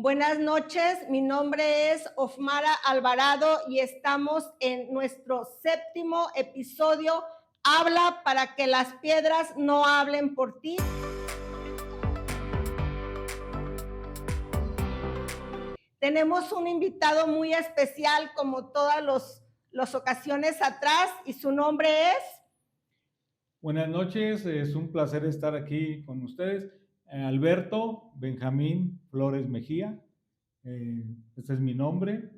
Buenas noches, mi nombre es Ofmara Alvarado y estamos en nuestro séptimo episodio. Habla para que las piedras no hablen por ti. Tenemos un invitado muy especial como todas las ocasiones atrás y su nombre es... Buenas noches, es un placer estar aquí con ustedes. Alberto Benjamín Flores Mejía, este es mi nombre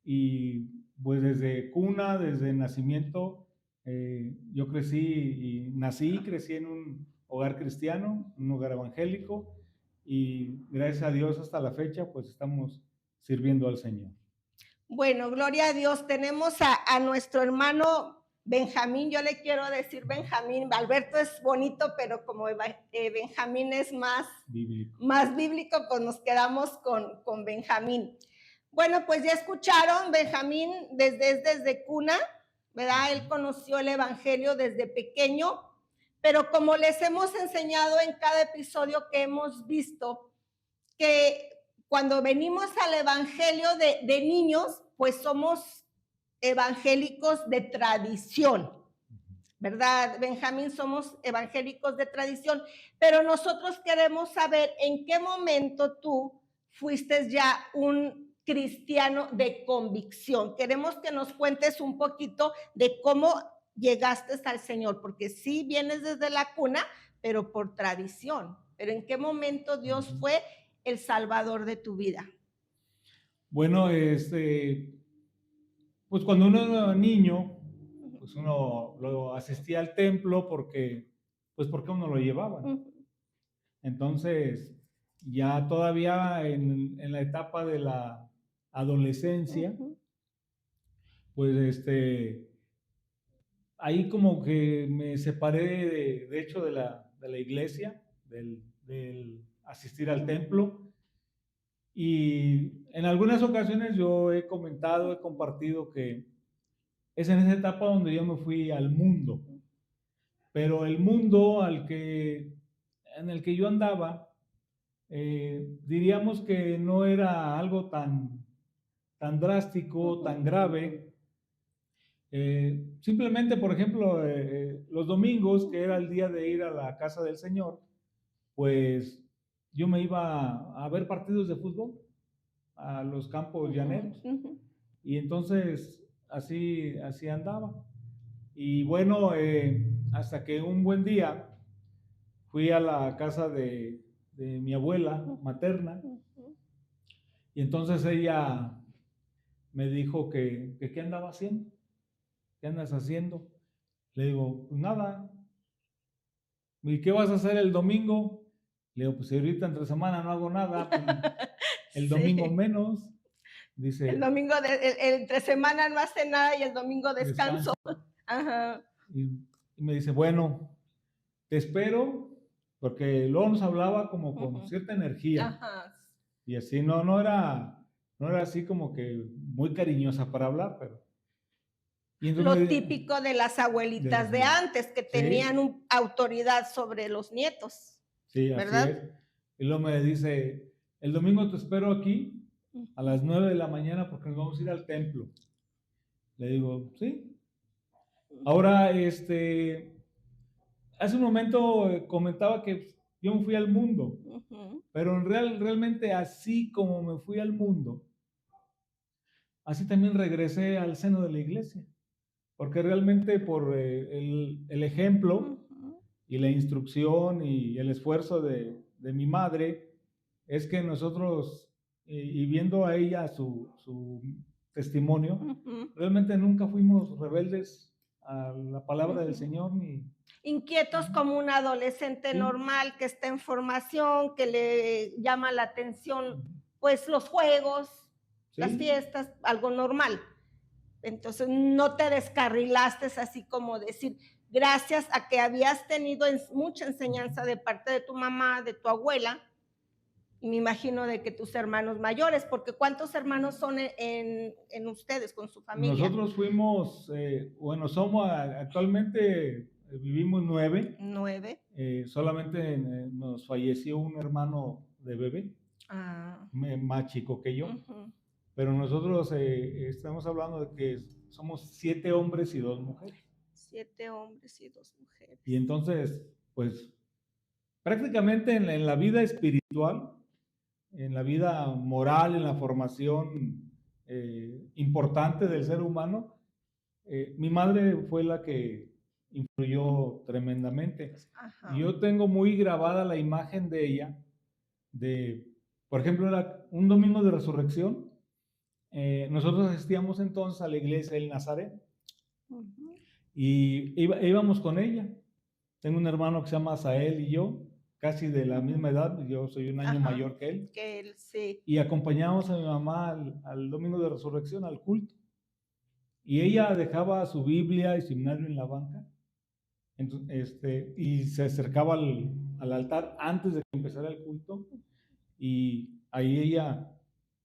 y pues desde cuna, desde nacimiento, yo crecí en un hogar cristiano, un hogar evangélico y gracias a Dios hasta la fecha pues estamos sirviendo al Señor. Bueno, gloria a Dios, tenemos a nuestro hermano Benjamín, yo le quiero decir Benjamín, Alberto es bonito, pero como Benjamín es más bíblico, pues nos quedamos con Benjamín. Bueno, pues ya escucharon, Benjamín desde cuna, ¿verdad? Él conoció el evangelio desde pequeño, pero como les hemos enseñado en cada episodio que hemos visto, que cuando venimos al evangelio de niños, pues somos evangélicos de tradición, ¿verdad, Benjamín? Somos evangélicos de tradición, pero nosotros queremos saber en qué momento tú fuiste ya un cristiano de convicción. Queremos que nos cuentes un poquito de cómo llegaste al Señor, porque sí vienes desde la cuna, pero por tradición. Pero ¿en qué momento Dios fue el salvador de tu vida? Bueno, pues cuando uno era niño, pues uno lo asistía al templo porque uno lo llevaba. Entonces, ya todavía en la etapa de la adolescencia, pues ahí como que me separé de hecho de la iglesia, del asistir al templo. Y en algunas ocasiones yo he compartido que es en esa etapa donde yo me fui al mundo. Pero el mundo en el que yo andaba, diríamos que no era algo tan drástico, tan grave. Simplemente, por ejemplo, los domingos, que era el día de ir a la casa del Señor, pues yo me iba a ver partidos de fútbol a los campos llaneros. Y entonces así andaba. Y bueno, hasta que un buen día fui a la casa de mi abuela materna y entonces ella me dijo que qué andaba haciendo, qué andas haciendo. Le digo, pues nada. ¿Y qué vas a hacer el domingo? Le digo, pues ahorita entre semana no hago nada, pues, el domingo menos. Dice, el domingo, entre semana no hace nada y el domingo descanso. Ajá. Y me dice, bueno, te espero, porque luego nos hablaba como con cierta energía. Ajá. Y así no era así como que muy cariñosa para hablar, pero... Lo típico de las abuelitas de antes, que tenían autoridad sobre los nietos. Sí, ¿verdad? así es. Y luego me dice, el domingo te espero aquí a las 9 de la mañana porque nos vamos a ir al templo. Le digo, sí. Ahora, hace un momento comentaba que yo me fui al mundo, pero realmente así como me fui al mundo, así también regresé al seno de la iglesia, porque realmente por el ejemplo y la instrucción y el esfuerzo de mi madre, es que nosotros, y viendo a ella su testimonio, realmente nunca fuimos rebeldes a la palabra del Señor ni... Inquietos como un adolescente normal que está en formación, que le llama la atención, pues los juegos, las fiestas, algo normal. Entonces no te descarrilaste así como decir, gracias a que habías tenido mucha enseñanza de parte de tu mamá, de tu abuela, y me imagino de que tus hermanos mayores, porque ¿cuántos hermanos son en ustedes con su familia? Nosotros fuimos, somos actualmente, vivimos 9. 9. Solamente nos falleció un hermano de bebé. más chico que yo. Pero nosotros estamos hablando de que somos 7 hombres y 2 mujeres. 7 hombres y 2 mujeres. Y entonces, pues, prácticamente en la vida espiritual, en la vida moral, en la formación importante del ser humano, mi madre fue la que influyó tremendamente. Ajá. Yo tengo muy grabada la imagen de ella, por ejemplo, era un domingo de resurrección. Nosotros asistíamos entonces a la iglesia del Nazaret y íbamos con ella. Tengo un hermano que se llama Asael y yo, casi de la misma edad, yo soy un año mayor que él. Sí. Y acompañábamos a mi mamá al domingo de resurrección, al culto. Y ella dejaba su Biblia y su himnario en la banca. Entonces, y se acercaba al altar antes de que empezara el culto. Y ahí ella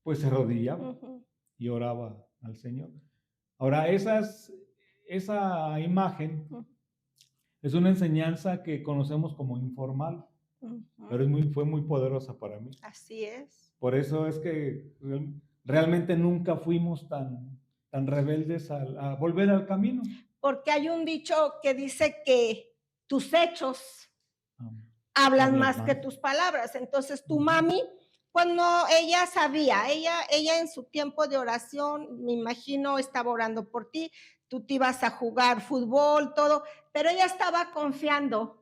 pues se arrodillaba y oraba al Señor. Ahora, esa imagen es una enseñanza que conocemos como informal, pero fue muy poderosa para mí. Así es. Por eso es que realmente nunca fuimos tan rebeldes a volver al camino. Porque hay un dicho que dice que tus hechos hablan más que tus palabras. Entonces tu mami, cuando ella sabía, ella en su tiempo de oración, me imagino, estaba orando por ti, tú te ibas a jugar fútbol, todo, pero ella estaba confiando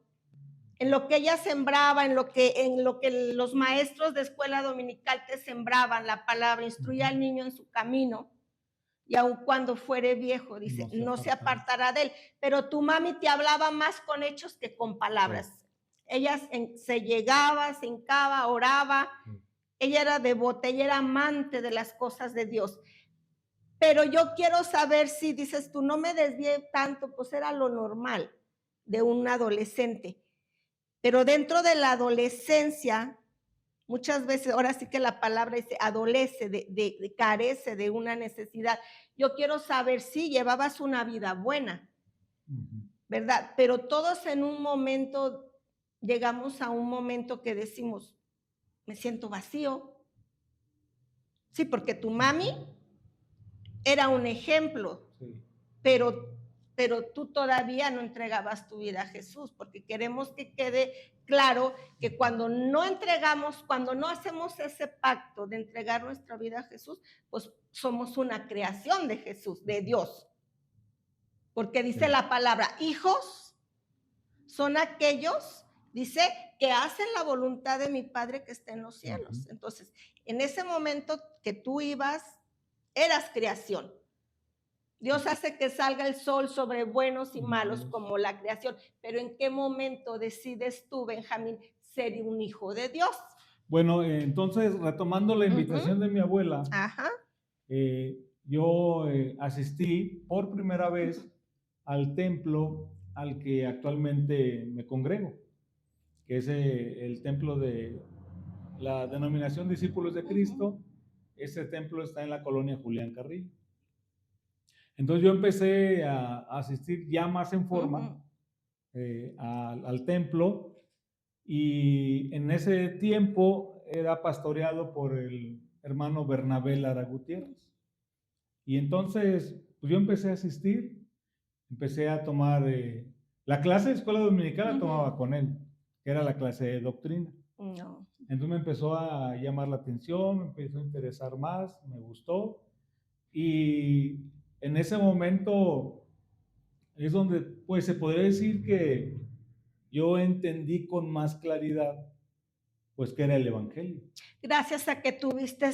en lo que ella sembraba, en lo que los maestros de escuela dominical te sembraban, la palabra, instruía al niño en su camino. Y aun cuando fuere viejo, dice, no se apartará de él. Pero tu mami te hablaba más con hechos que con palabras. Sí. Ella se llegaba, se hincaba, oraba. Sí. Ella era devota, ella era amante de las cosas de Dios. Pero yo quiero saber si dices tú, no me desvié tanto, pues era lo normal de un adolescente. Pero dentro de la adolescencia, muchas veces, ahora sí que la palabra dice, adolece, carece de una necesidad. Yo quiero saber si llevabas una vida buena, ¿verdad? Pero todos en un momento, llegamos a un momento que decimos, me siento vacío. Sí, porque tu mami era un ejemplo, sí. pero tú todavía no entregabas tu vida a Jesús, porque queremos que quede claro que cuando no entregamos, cuando no hacemos ese pacto de entregar nuestra vida a Jesús, pues somos una creación de Jesús, de Dios. Porque dice la palabra, hijos son aquellos, dice, que hacen la voluntad de mi Padre que está en los cielos. Entonces, en ese momento que tú ibas, eras creación. Dios hace que salga el sol sobre buenos y malos como la creación. Pero ¿en qué momento decides tú, Benjamín, ser un hijo de Dios? Bueno, entonces, retomando la invitación de mi abuela, yo asistí por primera vez al templo al que actualmente me congrego, que es el templo de la denominación Discípulos de Cristo. Ese templo está en la colonia Julián Carrillo. Entonces yo empecé a asistir ya más en forma al templo, y en ese tiempo era pastoreado por el hermano Bernabé Lara Gutiérrez. Y entonces pues yo empecé a asistir, empecé a tomar la clase de escuela dominical, la tomaba con él, que era la clase de doctrina. Entonces me empezó a llamar la atención, me empezó a interesar más, me gustó, y en ese momento es donde pues se podría decir que yo entendí con más claridad pues qué era el evangelio. Gracias a que tuviste,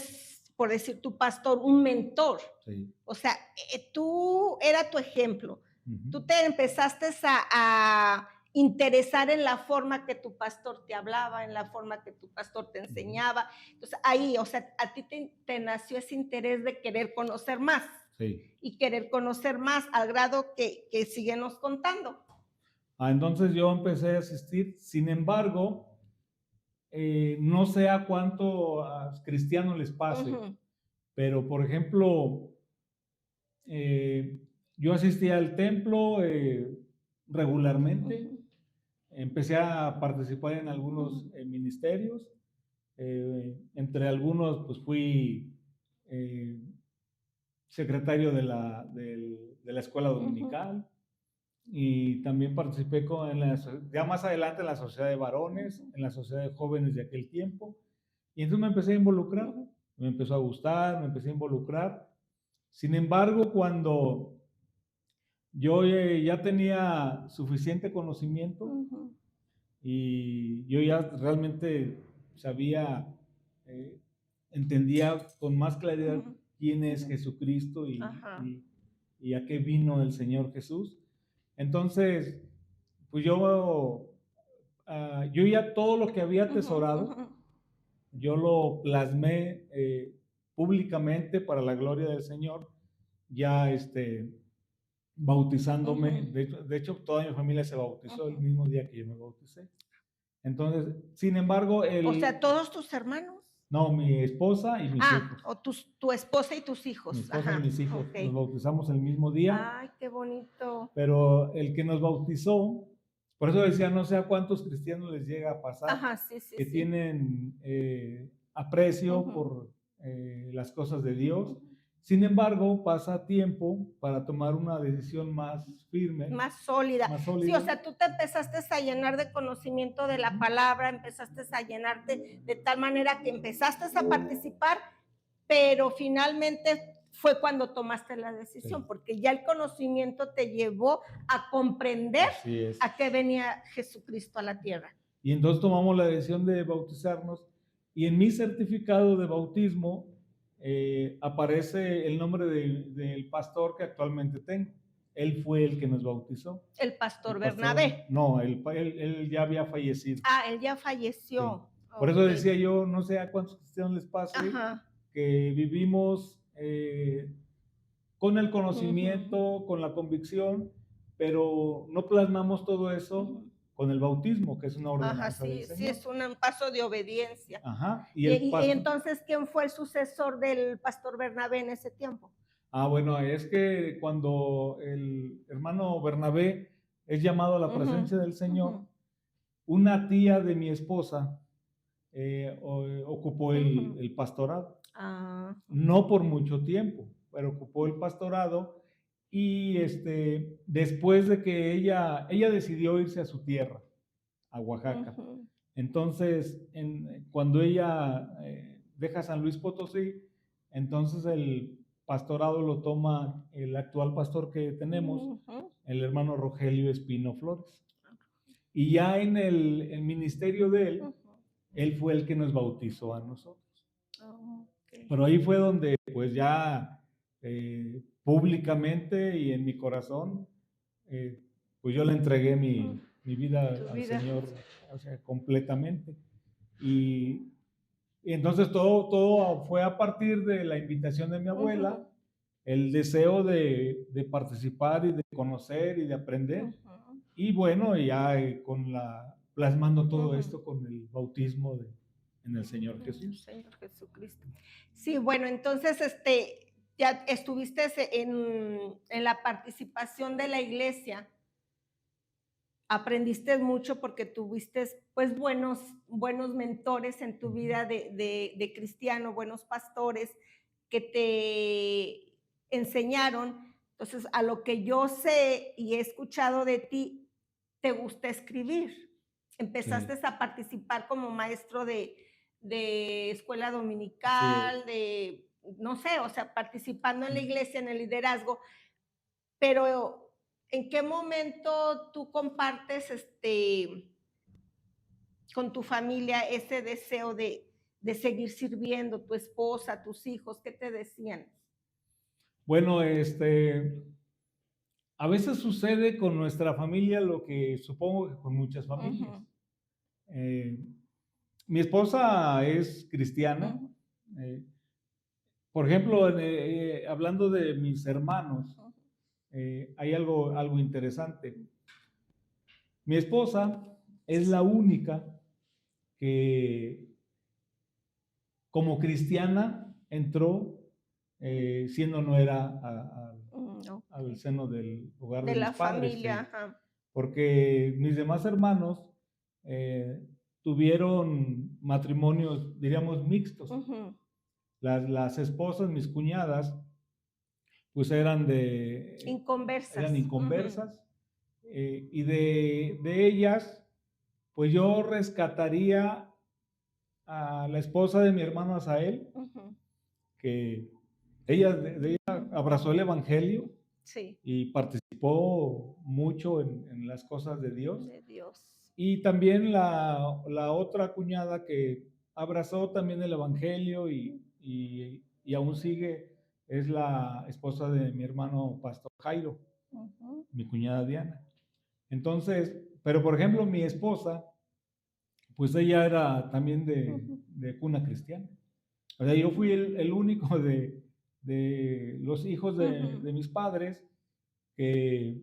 por decir tu pastor, un mentor. Sí. O sea, tú era tu ejemplo. Tú te empezaste a interesar en la forma que tu pastor te hablaba, en la forma que tu pastor te enseñaba. Entonces ahí, o sea, a ti te nació ese interés de querer conocer más. Sí. Y querer conocer más al grado que síguenos contando. Entonces yo empecé a asistir, sin embargo, no sé a cuántos cristianos les pase, pero por ejemplo, yo asistía al templo regularmente, empecé a participar en algunos ministerios, Entre algunos, pues fui secretario de la escuela dominical, y también participé ya más adelante en la sociedad de varones, en la sociedad de jóvenes de aquel tiempo, y entonces me empecé a involucrar, me empezó a gustar, me empecé a involucrar. Sin embargo, cuando yo ya tenía suficiente conocimiento y yo ya realmente sabía, entendía con más claridad quién es Jesucristo y a qué vino el Señor Jesús. Entonces, pues yo ya todo lo que había atesorado, yo lo plasmé públicamente para la gloria del Señor, ya bautizándome. De hecho, toda mi familia se bautizó el mismo día que yo me bauticé. Entonces, sin embargo, o sea, ¿todos tus hermanos? No, mi esposa y mis hijos. O tu esposa y tus hijos. Mi esposa y mis hijos. Nos bautizamos el mismo día. Ay, qué bonito. Pero el que nos bautizó, por eso decía, no sé a cuántos cristianos les llega a pasar, que tienen aprecio por las cosas de Dios. Sin embargo, pasa tiempo para tomar una decisión más firme. Más sólida. Sí, o sea, tú te empezaste a llenar de conocimiento de la palabra, empezaste a llenarte de tal manera que empezaste a participar, pero finalmente fue cuando tomaste la decisión, porque ya el conocimiento te llevó a comprender a qué venía Jesucristo a la tierra. Y entonces tomamos la decisión de bautizarnos, y en mi certificado de bautismo aparece el nombre del pastor que actualmente tengo. Él fue el que nos bautizó. ¿El pastor Bernabé? No, él ya había fallecido. Él ya falleció. Sí. Por eso decía yo, no sé a cuántos cristianos les pase, que vivimos con el conocimiento, con la convicción, pero no plasmamos todo eso con el bautismo, que es una ordenanza del Señor. Sí, es un paso de obediencia. Y entonces, ¿quién fue el sucesor del pastor Bernabé en ese tiempo? Bueno, es que cuando el hermano Bernabé es llamado a la presencia del Señor, una tía de mi esposa ocupó el pastorado. No por mucho tiempo, pero ocupó el pastorado, y después de que ella decidió irse a su tierra, a Oaxaca. Entonces, cuando ella deja San Luis Potosí, entonces el pastorado lo toma el actual pastor que tenemos, el hermano Rogelio Espino Flores. Y ya en el ministerio de él fue el que nos bautizó a nosotros. Pero ahí fue donde pues ya públicamente y en mi corazón, pues yo le entregué mi vida al Señor, o sea, completamente. Y entonces todo fue a partir de la invitación de mi abuela, el deseo de participar y de conocer y de aprender. Y bueno, ya plasmando todo esto con el bautismo en el Señor Jesús. Señor Jesucristo. Sí, bueno, entonces ya estuviste en la participación de la iglesia. Aprendiste mucho porque tuviste pues buenos mentores en tu vida de cristiano, buenos pastores que te enseñaron. Entonces, a lo que yo sé y he escuchado de ti, te gusta escribir. Empezaste a participar como maestro de escuela dominical, no sé, o sea, participando en la iglesia, en el liderazgo, pero ¿en qué momento tú compartes con tu familia ese deseo de seguir sirviendo, tu esposa, tus hijos? ¿Qué te decían? Bueno, a veces sucede con nuestra familia lo que supongo que con muchas familias. Mi esposa es cristiana. Por ejemplo, hablando de mis hermanos, hay algo interesante. Mi esposa es la única que como cristiana entró siendo nuera al seno del hogar de mis padres. Familia. Porque mis demás hermanos tuvieron matrimonios, diríamos, mixtos. Ujú. Las esposas, mis cuñadas, pues eran Inconversas. inconversas. Y de ellas, pues yo rescataría a la esposa de mi hermano Asael, Ujú. que ella abrazó el evangelio. Sí. Y participó mucho en las cosas de Dios. De Dios. Y también la otra cuñada que abrazó también el evangelio y aún sigue, es la esposa de mi hermano Pastor Jairo, Ujú. mi cuñada Diana. Entonces, pero por ejemplo, mi esposa, pues ella era también de cuna cristiana. O sea, yo fui el único de los hijos de mis padres que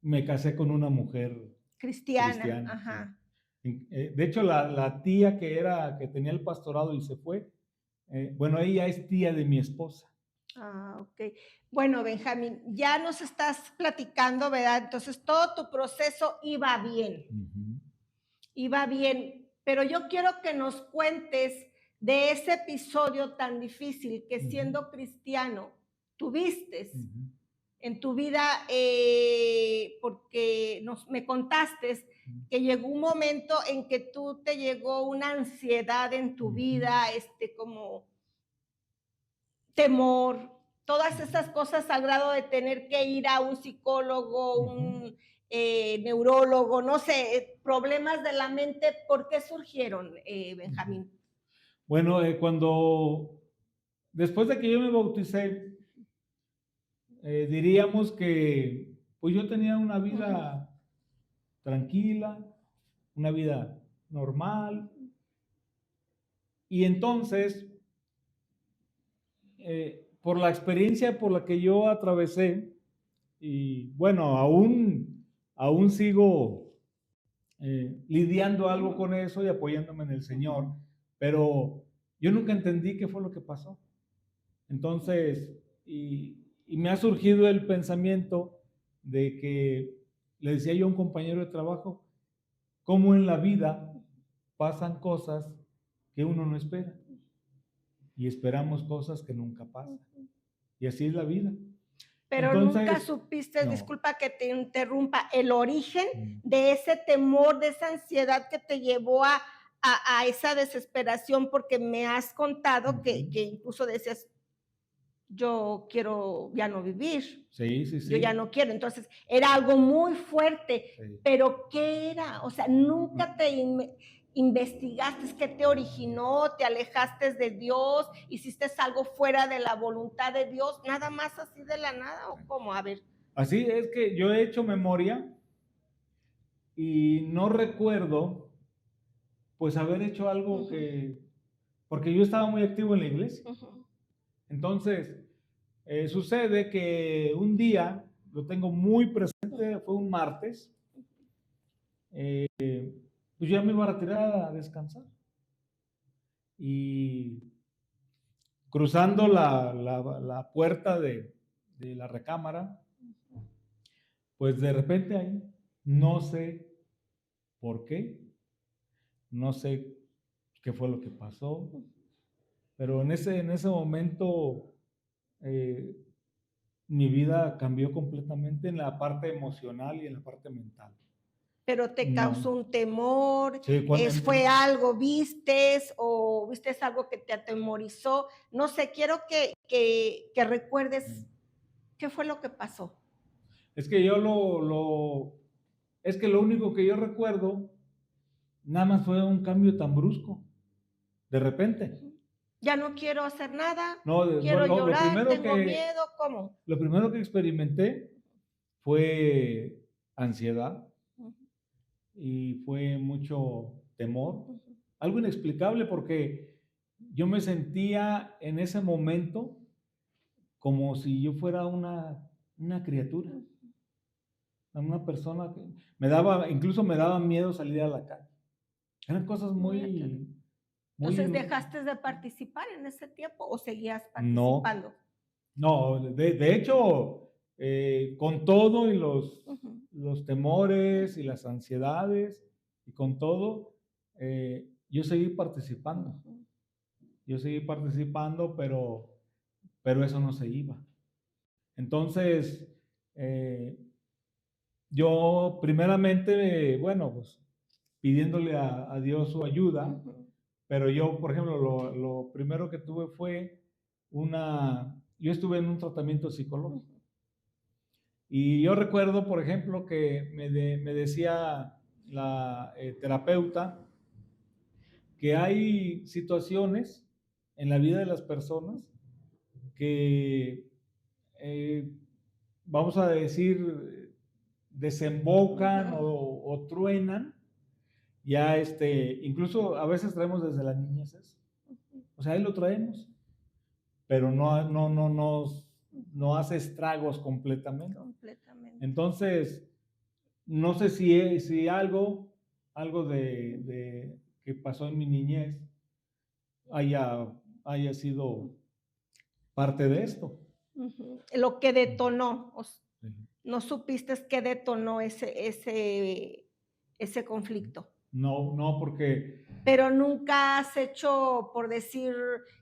me casé con una mujer Cristiana. cristiana. Ajá. Sí. De hecho, la tía que tenía el pastorado y se fue, bueno, ella es tía de mi esposa. Ah, ok. Bueno, Benjamín, ya nos estás platicando, ¿verdad? Entonces, todo tu proceso iba bien. Uh-huh. Iba bien, pero yo quiero que nos cuentes de ese episodio tan difícil que siendo cristiano tuviste en tu vida, porque me contaste que llegó un momento en que tú te llegó una ansiedad en tu vida, como temor, todas esas cosas al grado de tener que ir a un psicólogo, un neurólogo, no sé, problemas de la mente. ¿Por qué surgieron, Benjamín? Bueno, después de que yo me bauticé, diríamos que pues yo tenía una vida tranquila, una vida normal, y entonces, por la experiencia por la que yo atravesé, y bueno, aún sigo lidiando algo con eso y apoyándome en el Señor, pero yo nunca entendí qué fue lo que pasó. Entonces, y me ha surgido el pensamiento de que le decía yo a un compañero de trabajo, cómo en la vida pasan cosas que uno no espera y esperamos cosas que nunca pasan. Y así es la vida. Pero entonces, nunca supiste, no. Disculpa que te interrumpa, el origen de ese temor, de esa ansiedad que te llevó a esa desesperación, porque me has contado que incluso decías, yo quiero ya no vivir. Sí, sí, sí. Yo ya no quiero. Entonces, era algo muy fuerte. Sí. Pero, ¿qué era? O sea, nunca te investigaste qué te originó, te alejaste de Dios, hiciste algo fuera de la voluntad de Dios, nada más así de la nada, ¿o cómo? A ver. Así es que yo he hecho memoria y no recuerdo, pues, haber hecho algo porque yo estaba muy activo en la iglesia. Entonces, sucede que un día, lo tengo muy presente, fue un martes, pues ya me iba a retirar a descansar. Y cruzando la puerta de la recámara, pues de repente ahí, no sé por qué, no sé qué fue lo que pasó, pero en ese momento mi vida cambió completamente en la parte emocional y en la parte mental. Pero te causó un temor, sí, fue algo, vistes algo que te atemorizó. No sé, quiero que recuerdes qué fue lo que pasó. Es que yo es que lo único que yo recuerdo nada más fue un cambio tan brusco, de repente. Ya no quiero hacer nada, no, quiero llorar, tengo que, miedo, ¿cómo? Lo primero que experimenté fue ansiedad y fue mucho temor, algo inexplicable porque yo me sentía en ese momento como si yo fuera una criatura, una persona que incluso me daba miedo salir a la calle. Eran cosas muy... Entonces, ¿dejaste de participar en ese tiempo o seguías participando? No, de hecho, con todo y los temores y las ansiedades y con todo, yo seguí participando. Yo seguí participando, pero eso no se iba. Entonces, yo primeramente, bueno, pues pidiéndole a Dios su ayuda, pero yo, por ejemplo, lo primero que tuve fue yo estuve en un tratamiento psicológico. Y yo recuerdo, por ejemplo, que me decía la terapeuta que hay situaciones en la vida de las personas que, vamos a decir, desembocan o truenan, ya incluso a veces traemos desde la niñez eso. O sea, ahí lo traemos, pero no hace estragos completamente. Entonces, no sé si algo de que pasó en mi niñez haya sido parte de esto. Lo que detonó, no supiste qué detonó ese conflicto. No, porque... Pero nunca has hecho, por decir,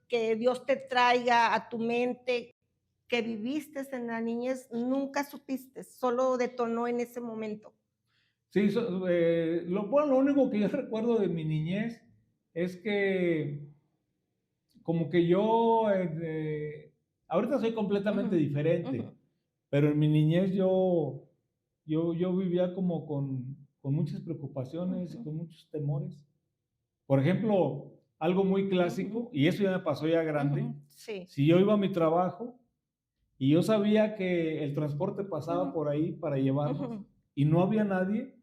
que Dios te traiga a tu mente que viviste en la niñez, nunca supiste, solo detonó en ese momento. Sí, lo único que yo recuerdo de mi niñez es que como que yo, ahorita soy completamente diferente, pero en mi niñez yo vivía como con muchas preocupaciones y con muchos temores. Por ejemplo, algo muy clásico, y eso ya me pasó ya grande, sí. Si yo iba a mi trabajo y yo sabía que el transporte pasaba por ahí para llevarnos y no había nadie,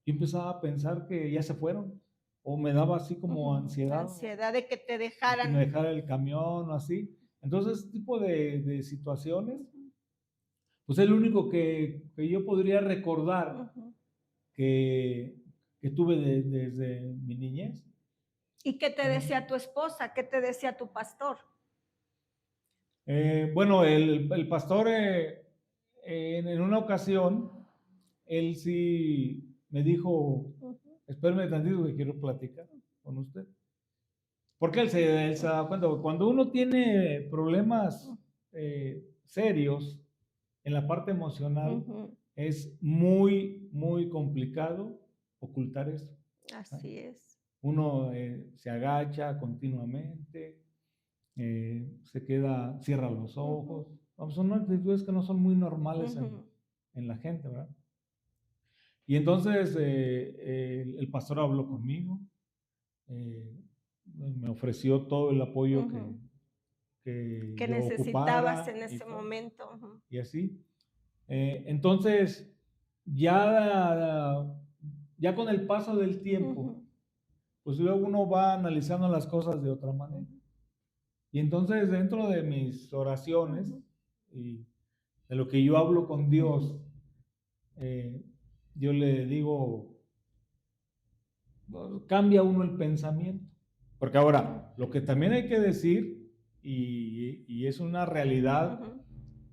yo empezaba a pensar que ya se fueron, o me daba así como ansiedad. Ansiedad de que te dejaran. Que me dejara el camión o así. Entonces, este tipo de situaciones, pues es lo único que yo podría recordar que tuve desde mi niñez. ¿Y qué te decía tu esposa? ¿Qué te decía tu pastor? Bueno, el pastor en una ocasión, él sí me dijo, espérame tantito que quiero platicar con usted. Porque él se da cuenta, cuando uno tiene problemas serios en la parte emocional, es muy, muy complicado ocultar eso. Así es. Uno se agacha continuamente, se queda, cierra los ojos. Son actitudes que no son muy normales en la gente, ¿verdad? Y entonces el pastor habló conmigo, me ofreció todo el apoyo que yo necesitabas ocupara en ese momento. Y así. Entonces, ya con el paso del tiempo, pues luego uno va analizando las cosas de otra manera. Y entonces, dentro de mis oraciones y de lo que yo hablo con Dios, yo le digo, cambia uno el pensamiento. Porque ahora, lo que también hay que decir, y es una realidad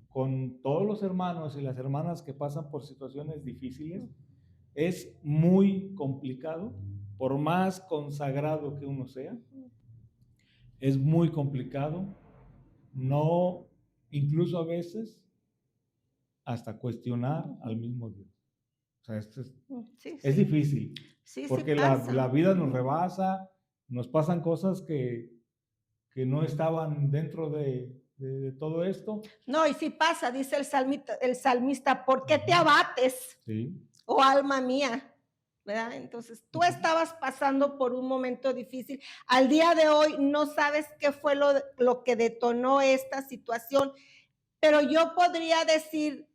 con todos los hermanos y las hermanas que pasan por situaciones difíciles, es muy complicado, por más consagrado que uno sea, es muy complicado, no, incluso a veces, hasta cuestionar al mismo Dios. O sea, es difícil, porque la vida nos rebasa, nos pasan cosas que no estaban dentro de todo esto. No, y sí pasa, dice el salmista, ¿por qué te abates? Sí. Oh alma mía, ¿verdad? Entonces, tú estabas pasando por un momento difícil. Al día de hoy no sabes qué fue lo que detonó esta situación, pero yo podría decir,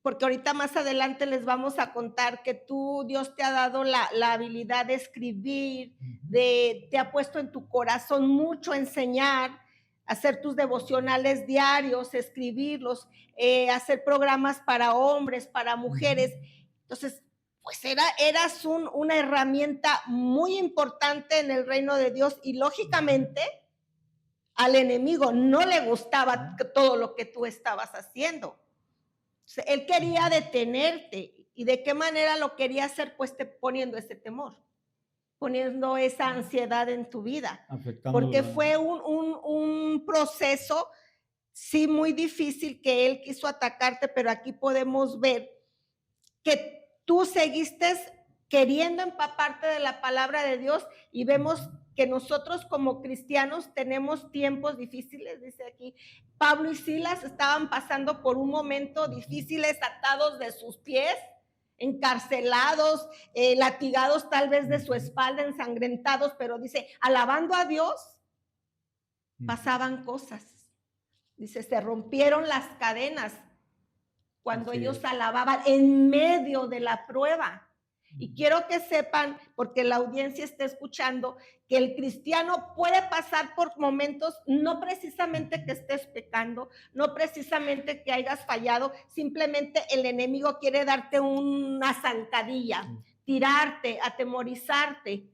porque ahorita más adelante les vamos a contar que Dios te ha dado la habilidad de escribir, te ha puesto en tu corazón mucho enseñar, hacer tus devocionales diarios, escribirlos, hacer programas para hombres, para mujeres. Entonces, pues eras una herramienta muy importante en el reino de Dios y lógicamente al enemigo no le gustaba todo lo que tú estabas haciendo. Él quería detenerte. ¿Y de qué manera lo quería hacer? Pues poniendo ese temor, poniendo esa ansiedad en tu vida. Porque fue un proceso, sí, muy difícil, que él quiso atacarte, pero aquí podemos ver que tú seguiste queriendo empaparte de la palabra de Dios, y vemos que nosotros como cristianos tenemos tiempos difíciles. Dice aquí, Pablo y Silas estaban pasando por un momento difíciles, atados de sus pies, encarcelados, latigados tal vez de su espalda, ensangrentados, pero dice, alabando a Dios, pasaban cosas. Dice, se rompieron las cadenas cuando ellos alababan en medio de la prueba. Y quiero que sepan, porque la audiencia está escuchando, que el cristiano puede pasar por momentos, no precisamente que estés pecando, no precisamente que hayas fallado, simplemente el enemigo quiere darte una zancadilla, tirarte, atemorizarte.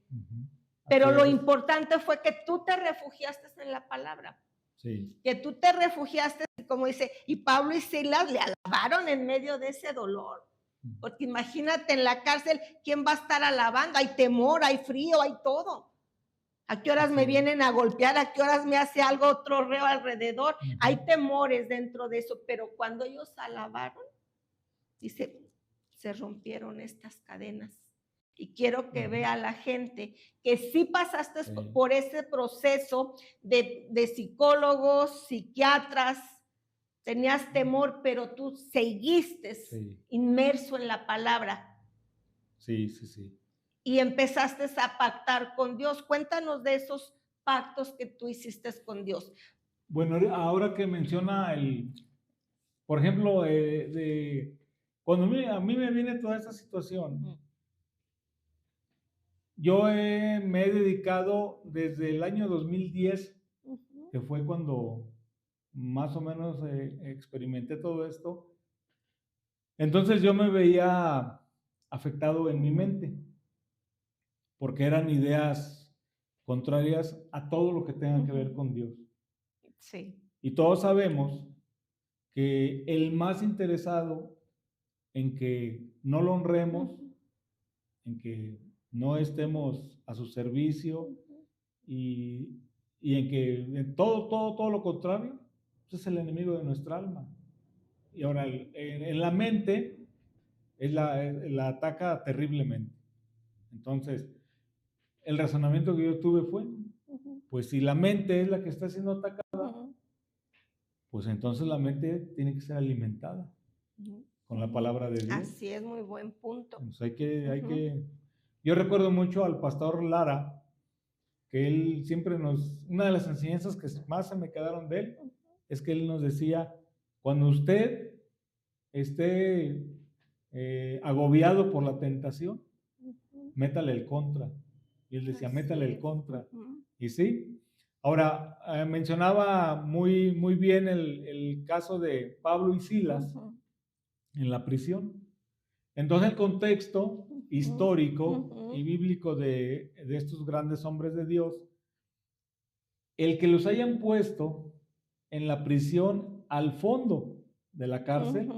Pero lo importante fue que tú te refugiaste en la palabra. Sí. Que tú te refugiaste, como dice, y Pablo y Silas le alabaron en medio de ese dolor. Porque imagínate, en la cárcel, ¿quién va a estar alabando? Hay temor, hay frío, hay todo. ¿A qué horas me vienen a golpear? ¿A qué horas me hace algo otro reo alrededor? Hay temores dentro de eso, pero cuando ellos alabaron, dice, se rompieron estas cadenas. Y quiero que vea la gente que sí pasaste por ese proceso de psicólogos, psiquiatras, tenías temor, pero tú seguiste inmerso en la palabra. Sí, sí, sí. Y empezaste a pactar con Dios. Cuéntanos de esos pactos que tú hiciste con Dios. Bueno, ahora que menciona por ejemplo, cuando a mí me viene toda esta situación, yo me he dedicado desde el año 2010, que fue cuando más o menos experimenté todo esto. Entonces yo me veía afectado en mi mente, porque eran ideas contrarias a todo lo que tenga que ver con Dios. Sí. Y todos sabemos que el más interesado en que no lo honremos, en que no estemos a su servicio y en que en todo lo contrario, pues es el enemigo de nuestra alma. Y ahora en la mente la ataca terriblemente. Entonces, el razonamiento que yo tuve fue, pues si la mente es la que está siendo atacada, pues entonces la mente tiene que ser alimentada con la palabra de Dios. Así es, muy buen punto. Pues hay que... Yo recuerdo mucho al pastor Lara, que él siempre una de las enseñanzas que más se me quedaron de él, es que él nos decía, cuando usted esté agobiado por la tentación, métale el contra. Y él decía, métale el contra. Y sí. Ahora, mencionaba muy, muy bien el caso de Pablo y Silas en la prisión. Entonces, el contexto histórico y bíblico de estos grandes hombres de Dios, el que los hayan puesto en la prisión al fondo de la cárcel,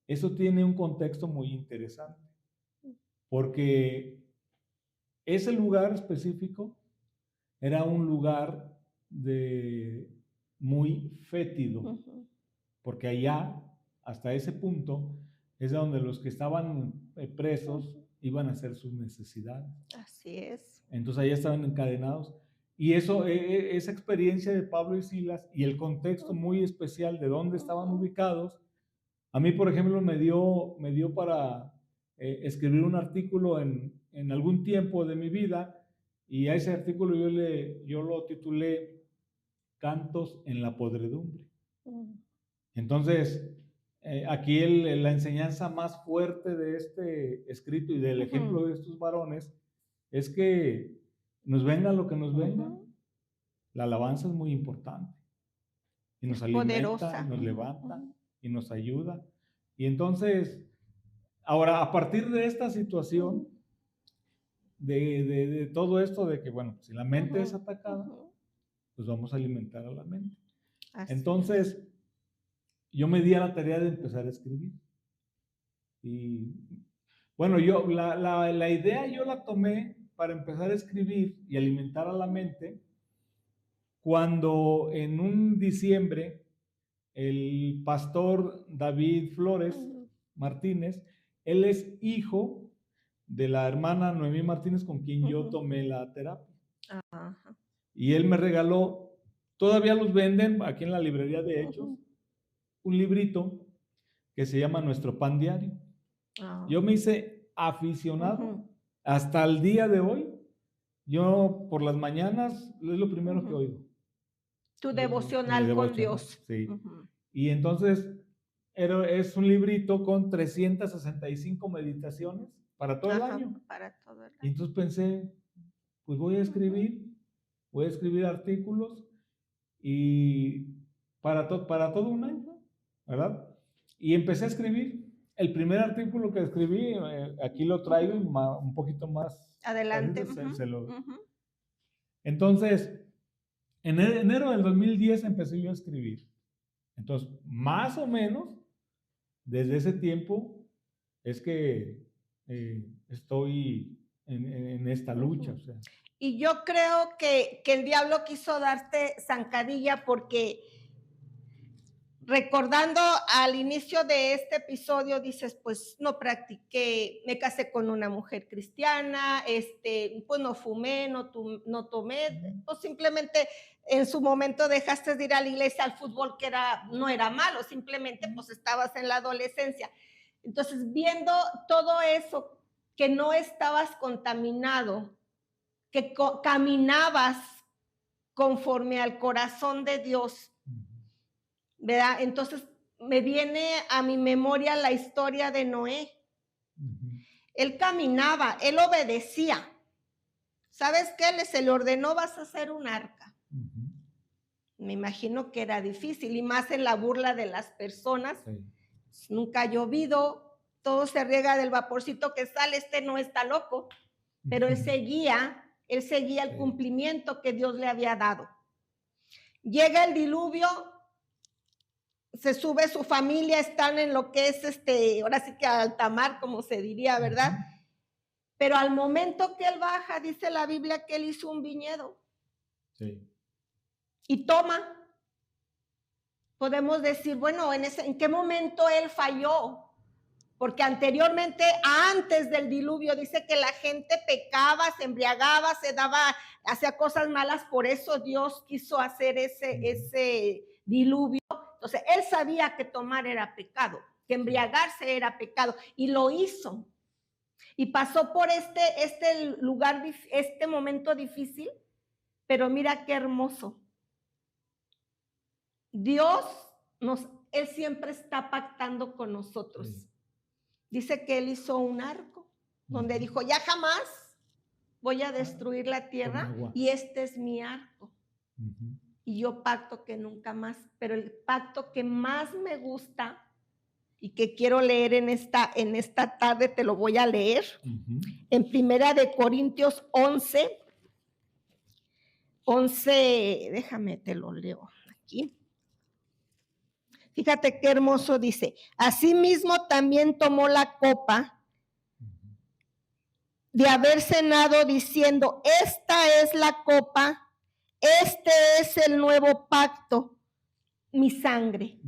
eso tiene un contexto muy interesante, porque ese lugar específico era un lugar muy fétido, porque allá, hasta ese punto, es donde los que estaban presos iban a hacer sus necesidades. Así es. Entonces allá estaban encadenados. Y esa experiencia de Pablo y Silas y el contexto muy especial de dónde estaban ubicados, a mí, por ejemplo, me dio para escribir un artículo en algún tiempo de mi vida, y a ese artículo yo lo titulé Cantos en la podredumbre. Entonces, aquí la enseñanza más fuerte de este escrito y del ejemplo de estos varones es que nos venga lo que nos venga, la alabanza es muy importante y nos alimenta, poderosa. Nos levanta y nos ayuda. Y entonces, ahora, a partir de esta situación, de todo esto, de que, bueno, si la mente es atacada, pues vamos a alimentar a la mente. Así entonces, yo me di a la tarea de empezar a escribir. Y bueno, la idea yo la tomé para empezar a escribir y alimentar a la mente cuando en un diciembre el pastor David Flores Martínez, él es hijo de la hermana Noemí Martínez con quien yo tomé la terapia. Ajá. Y él me regaló, todavía los venden aquí en la librería de Hechos, un librito que se llama Nuestro Pan Diario. Yo me hice aficionado hasta el día de hoy. Yo por las mañanas es lo primero que oigo. Tu devocional con Dios. Sí. Y entonces es un librito con 365 meditaciones para todo el año. Para todo el año. Y entonces pensé, pues voy a escribir artículos y para todo un año, ¿verdad? Y empecé a escribir. El primer artículo que escribí, aquí lo traigo un poquito más adelante. Entonces, en enero del 2010 empecé yo a escribir. Entonces, más o menos, desde ese tiempo es que estoy en esta lucha. O sea. Y yo creo que el diablo quiso darte zancadilla porque recordando al inicio de este episodio dices, pues no practiqué, me casé con una mujer cristiana, pues no fumé, no tomé, pues simplemente en su momento dejaste de ir a la iglesia, al fútbol, que no era malo, simplemente pues estabas en la adolescencia. Entonces, viendo todo eso, que no estabas contaminado, que caminabas conforme al corazón de Dios, ¿verdad? Entonces me viene a mi memoria la historia de Noé. Él caminaba, él obedecía. ¿Sabes qué? Se le ordenó, vas a hacer un arca. Me imagino que era difícil, y más en la burla de las personas. Sí. Nunca ha llovido, todo se riega del vaporcito que sale, no está loco. Pero él seguía el cumplimiento que Dios le había dado. Llega el diluvio, se sube su familia, están en lo que es ahora sí que alta mar, como se diría, ¿verdad? Pero al momento que él baja, dice la Biblia que él hizo un viñedo. Sí. Y toma. Podemos decir, bueno, ¿en qué momento él falló? Porque anteriormente, antes del diluvio, dice que la gente pecaba, se embriagaba, hacía cosas malas, por eso Dios quiso hacer ese diluvio. Entonces, él sabía que tomar era pecado, que embriagarse era pecado, y lo hizo. Y pasó por este lugar, este momento difícil, pero mira qué hermoso. Dios, él siempre está pactando con nosotros. Sí. Dice que él hizo un arco, donde dijo, ya jamás voy a destruir la tierra, y este es mi arco. Y yo pacto que nunca más, pero el pacto que más me gusta y que quiero leer en esta tarde, te lo voy a leer, en Primera de Corintios 11, déjame te lo leo aquí. Fíjate qué hermoso dice, asimismo también tomó la copa de haber cenado diciendo, esta es la copa, este es el nuevo pacto, mi sangre.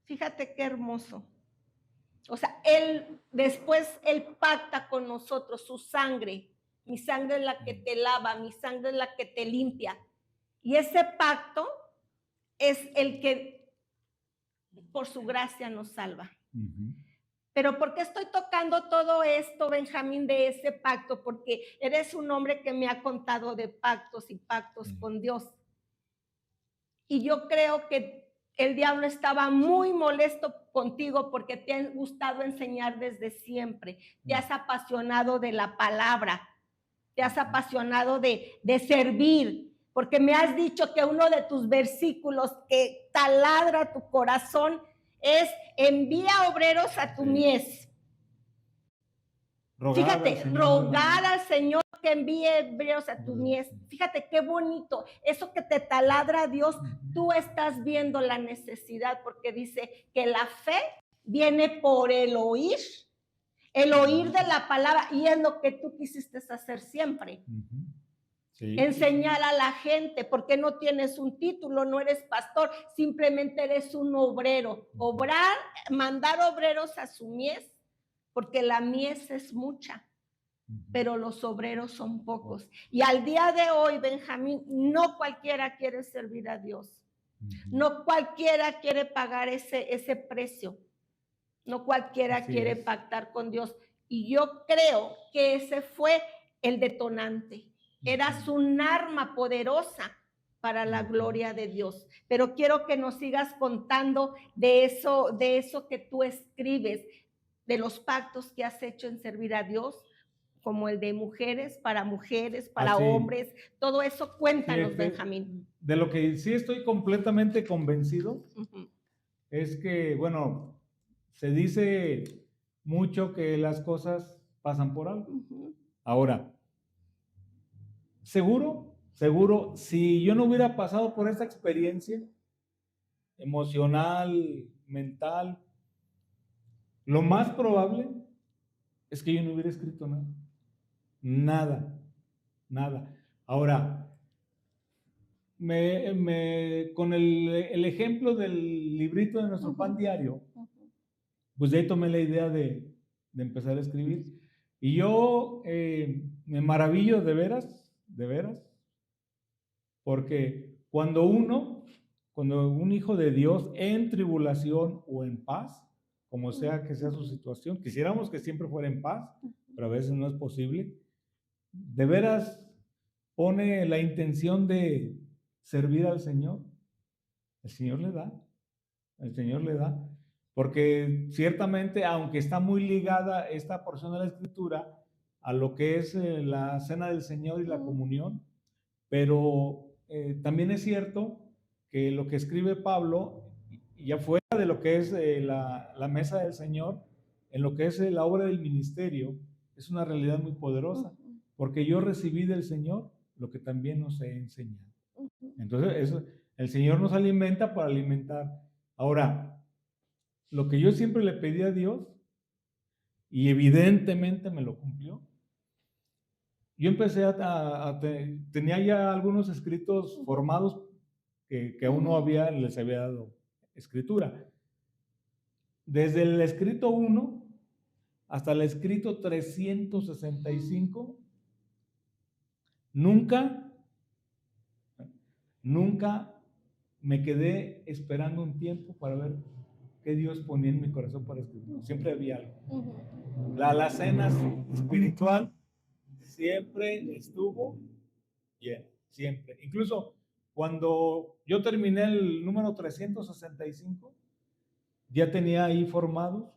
Fíjate qué hermoso. O sea, después él pacta con nosotros su sangre. Mi sangre es la que te lava, mi sangre es la que te limpia. Y ese pacto es el que por su gracia nos salva. Pero ¿por qué estoy tocando todo esto, Benjamín, de ese pacto? Porque eres un hombre que me ha contado de pactos y pactos con Dios. Y yo creo que el diablo estaba muy molesto contigo porque te ha gustado enseñar desde siempre. Te has apasionado de la palabra, te has apasionado de servir. Porque me has dicho que uno de tus versículos que taladra tu corazón es envía obreros a tu mies. Rogar al Señor que envíe obreros a tu mies. Fíjate qué bonito. Eso que te taladra Dios, tú estás viendo la necesidad, porque dice que la fe viene por el oír el oír de la palabra, y es lo que tú quisiste hacer siempre. Sí. Enseñar a la gente, porque no tienes un título, no eres pastor, simplemente eres un obrero. Obrar, mandar obreros a su mies, porque la mies es mucha, pero los obreros son pocos. Y al día de hoy, Benjamín, no cualquiera quiere servir a Dios. No cualquiera quiere pagar ese precio. No cualquiera quiere pactar con Dios. Y yo creo que ese fue el detonante. Eras un arma poderosa para la gloria de Dios. Pero quiero que nos sigas contando de eso que tú escribes, de los pactos que has hecho en servir a Dios, como el de mujeres, para hombres, todo eso. Cuéntanos, Benjamín. De lo que sí estoy completamente convencido, es que, bueno, se dice mucho que las cosas pasan por algo. Ahora, seguro, si yo no hubiera pasado por esa experiencia emocional, mental, lo más probable es que yo no hubiera escrito nada. Ahora, con el ejemplo del librito de nuestro pan diario, pues de ahí tomé la idea de empezar a escribir. Y yo me maravillo de veras, porque cuando un hijo de Dios en tribulación o en paz, como sea que sea su situación, quisiéramos que siempre fuera en paz, pero a veces no es posible, de veras pone la intención de servir al Señor, el Señor le da, porque ciertamente, aunque está muy ligada esta porción de la Escritura a lo que es la cena del Señor y la comunión, pero también es cierto que lo que escribe Pablo, ya fuera de lo que es la mesa del Señor, en lo que es la obra del ministerio, es una realidad muy poderosa, porque yo recibí del Señor lo que también os he enseñado. Entonces, el Señor nos alimenta para alimentar. Ahora, lo que yo siempre le pedí a Dios, y evidentemente me lo cumplió, yo empecé tenía ya algunos escritos formados que aún no les había dado escritura. Desde el escrito 1 hasta el escrito 365, nunca me quedé esperando un tiempo para ver qué Dios ponía en mi corazón para escribir. Siempre había algo. La cena espiritual siempre estuvo bien, siempre. Incluso cuando yo terminé el número 365, ya tenía ahí formados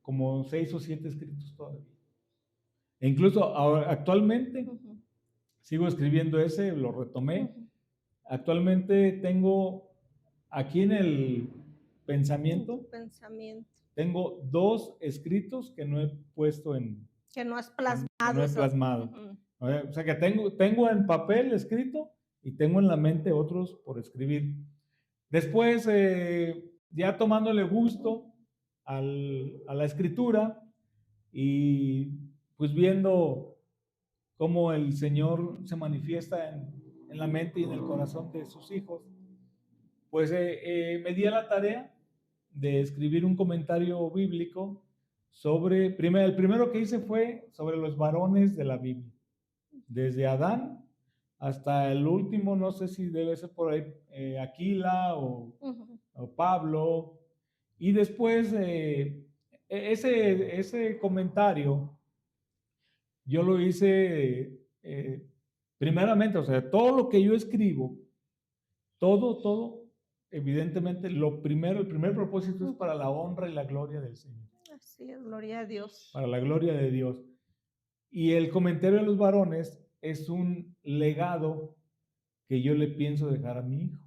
como 6 o 7 escritos todavía. E incluso ahora, actualmente sigo escribiendo ese, lo retomé. Actualmente tengo aquí en el pensamiento, tengo 2 escritos que no he puesto que no has plasmado. O sea que tengo en papel escrito y tengo en la mente otros por escribir. Después, ya tomándole gusto a la escritura y pues viendo cómo el Señor se manifiesta en la mente y en el corazón de sus hijos, pues me di a la tarea de escribir un comentario bíblico sobre, el primero que hice fue sobre los varones de la Biblia, desde Adán hasta el último, no sé si debe ser por ahí Aquila o Pablo, y después ese comentario yo lo hice primeramente, o sea, todo lo que yo escribo, todo, evidentemente, el primer propósito es para la honra y la gloria del Señor. Así es, gloria a Dios. Para la gloria de Dios. Y el comentario de los varones es un legado que yo le pienso dejar a mi hijo.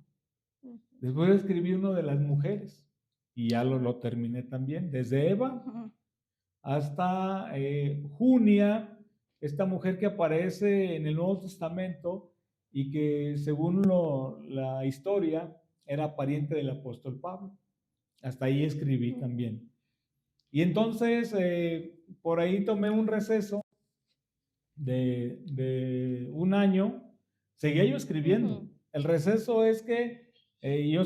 Después escribí uno de las mujeres y ya lo terminé también, desde Eva hasta Junia, esta mujer que aparece en el Nuevo Testamento y que según la historia era pariente del apóstol Pablo. Hasta ahí escribí también. Y entonces, por ahí tomé un receso de un año, seguía yo escribiendo. El receso es que yo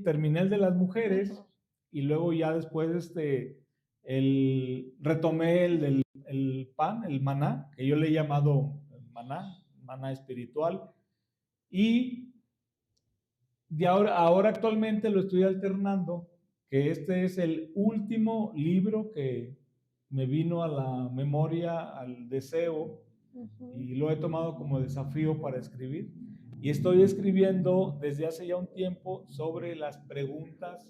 terminé el de las mujeres y luego ya después retomé el pan, el maná, que yo le he llamado maná espiritual. Y de ahora actualmente lo estoy alternando, que este es el último libro que me vino a la memoria, al deseo, y lo he tomado como desafío para escribir. Y estoy escribiendo desde hace ya un tiempo sobre las preguntas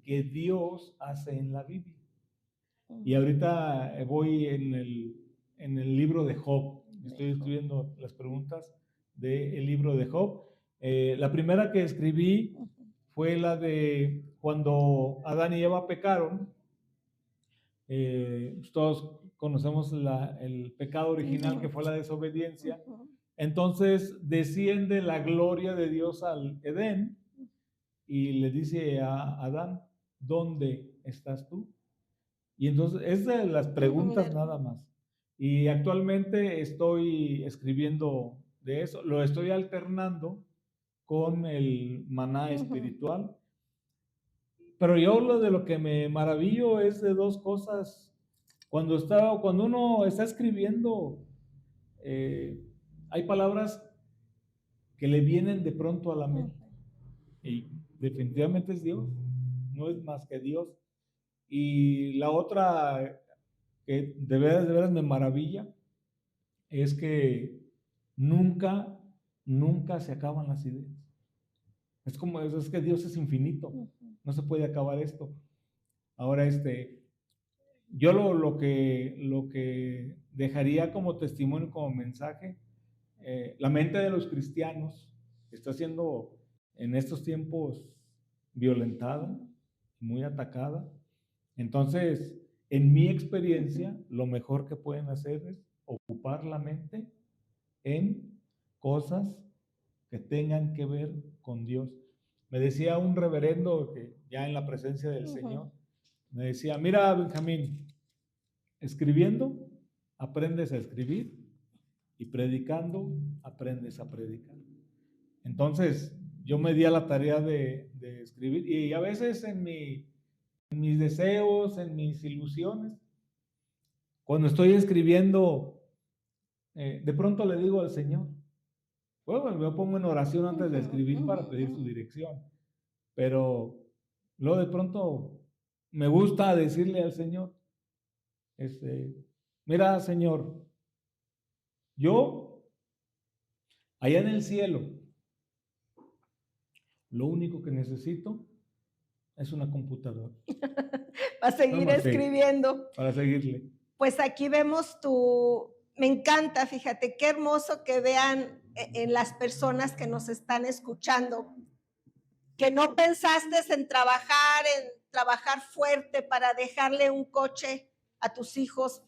que Dios hace en la Biblia. Y ahorita voy en el libro de Job. Estoy escribiendo las preguntas del libro de Job. La primera que escribí fue la de cuando Adán y Eva pecaron. Todos conocemos el pecado original, que fue la desobediencia. Entonces desciende la gloria de Dios al Edén y le dice a Adán, ¿dónde estás tú? Y entonces es de las preguntas nada más. Y actualmente estoy escribiendo de eso, lo estoy alternando con el maná espiritual. Pero yo de lo que me maravillo es de dos cosas. Cuando uno está escribiendo, hay palabras que le vienen de pronto a la mente. Y definitivamente es Dios, no es más que Dios. Y la otra que de veras me maravilla es que nunca se acaban las ideas. Es que Dios es infinito, no se puede acabar esto. Ahora, yo lo que dejaría como testimonio, como mensaje, la mente de los cristianos está siendo en estos tiempos violentada, muy atacada. Entonces, en mi experiencia, lo mejor que pueden hacer es ocupar la mente en cosas que tengan que ver con Dios. Me decía un reverendo que ya en la presencia del Señor, me decía, mira, Benjamín, escribiendo aprendes a escribir y predicando aprendes a predicar. Entonces, yo me di a la tarea de escribir y a veces en mis deseos, en mis ilusiones, cuando estoy escribiendo, de pronto le digo al Señor, bueno, me pongo en oración antes de escribir para pedir su dirección, pero luego de pronto me gusta decirle al Señor, mira, Señor, yo allá en el cielo, lo único que necesito es una computadora. Para seguir escribiendo. Para seguirle. Pues aquí vemos me encanta, fíjate, qué hermoso que vean en las personas que nos están escuchando, que no pensaste en trabajar fuerte para dejarle un coche a tus hijos,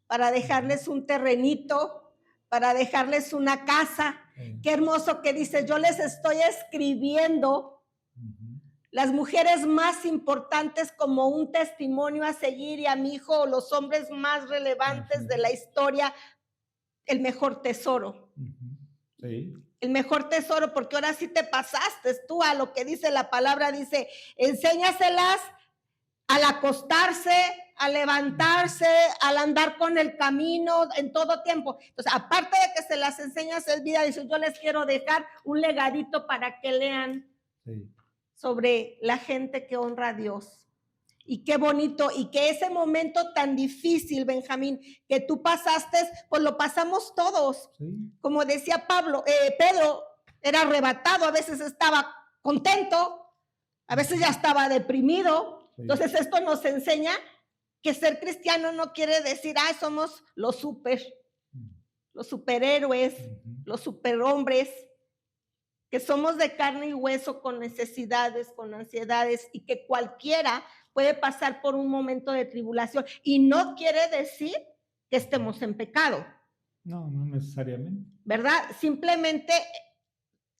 para dejarles un terrenito, para dejarles una casa. Qué hermoso que dice, yo les estoy escribiendo las mujeres más importantes como un testimonio a seguir, y a mi hijo, los hombres más relevantes de la historia, el mejor tesoro. Sí. El mejor tesoro, porque ahora sí te pasaste tú a lo que dice la palabra, dice, enséñaselas al acostarse, al levantarse, al andar con el camino, en todo tiempo. Entonces, aparte de que se las enseñas en vida, dice, yo les quiero dejar un legadito para que lean sobre la gente que honra a Dios. Y qué bonito, y que ese momento tan difícil, Benjamín, que tú pasaste, pues lo pasamos todos. Sí. Como decía Pedro era arrebatado, a veces estaba contento, a veces ya estaba deprimido. Sí. Entonces esto nos enseña que ser cristiano no quiere decir, somos los superhéroes, los superhombres, que somos de carne y hueso, con necesidades, con ansiedades, y que cualquiera puede pasar por un momento de tribulación, y no quiere decir que estemos en pecado. No necesariamente. ¿Verdad? Simplemente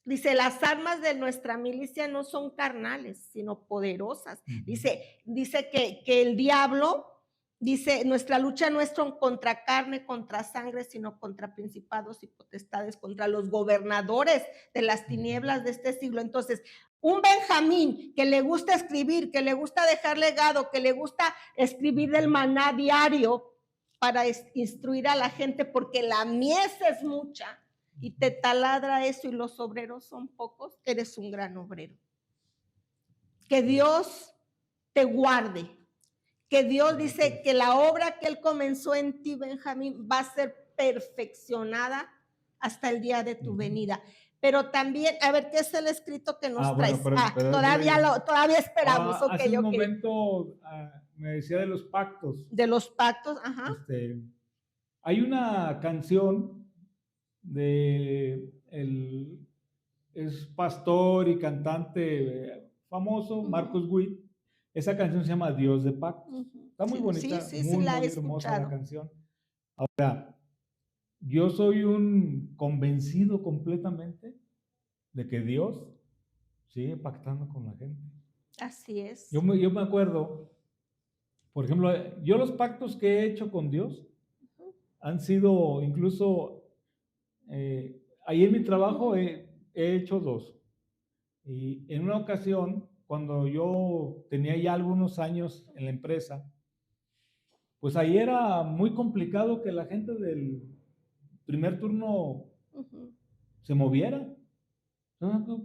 dice, las armas de nuestra milicia no son carnales, sino poderosas. Dice que el diablo Dice, nuestra lucha no es contra carne, contra sangre, sino contra principados y potestades, contra los gobernadores de las tinieblas de este siglo. Entonces, un Benjamín que le gusta escribir, que le gusta dejar legado, que le gusta escribir el maná diario para instruir a la gente, porque la mies es mucha y te taladra eso y los obreros son pocos, eres un gran obrero. Que Dios te guarde. Que Dios dice que la obra que Él comenzó en ti, Benjamín, va a ser perfeccionada hasta el día de tu venida. Pero también, a ver, ¿qué es el escrito que nos traes? Pero todavía esperamos. Hace un momento me decía de los pactos. De los pactos, ajá. Hay una canción es pastor y cantante famoso, Marcos Witt. Esa canción se llama Dios de Pactos. Está muy bonita, muy hermosa la canción. Ahora, yo soy un convencido completamente de que Dios sigue pactando con la gente. Así es. Yo me acuerdo, por ejemplo, yo los pactos que he hecho con Dios han sido incluso, ahí en mi trabajo he hecho 2. Y en una ocasión, cuando yo tenía ya algunos años en la empresa, pues ahí era muy complicado que la gente del primer turno se moviera.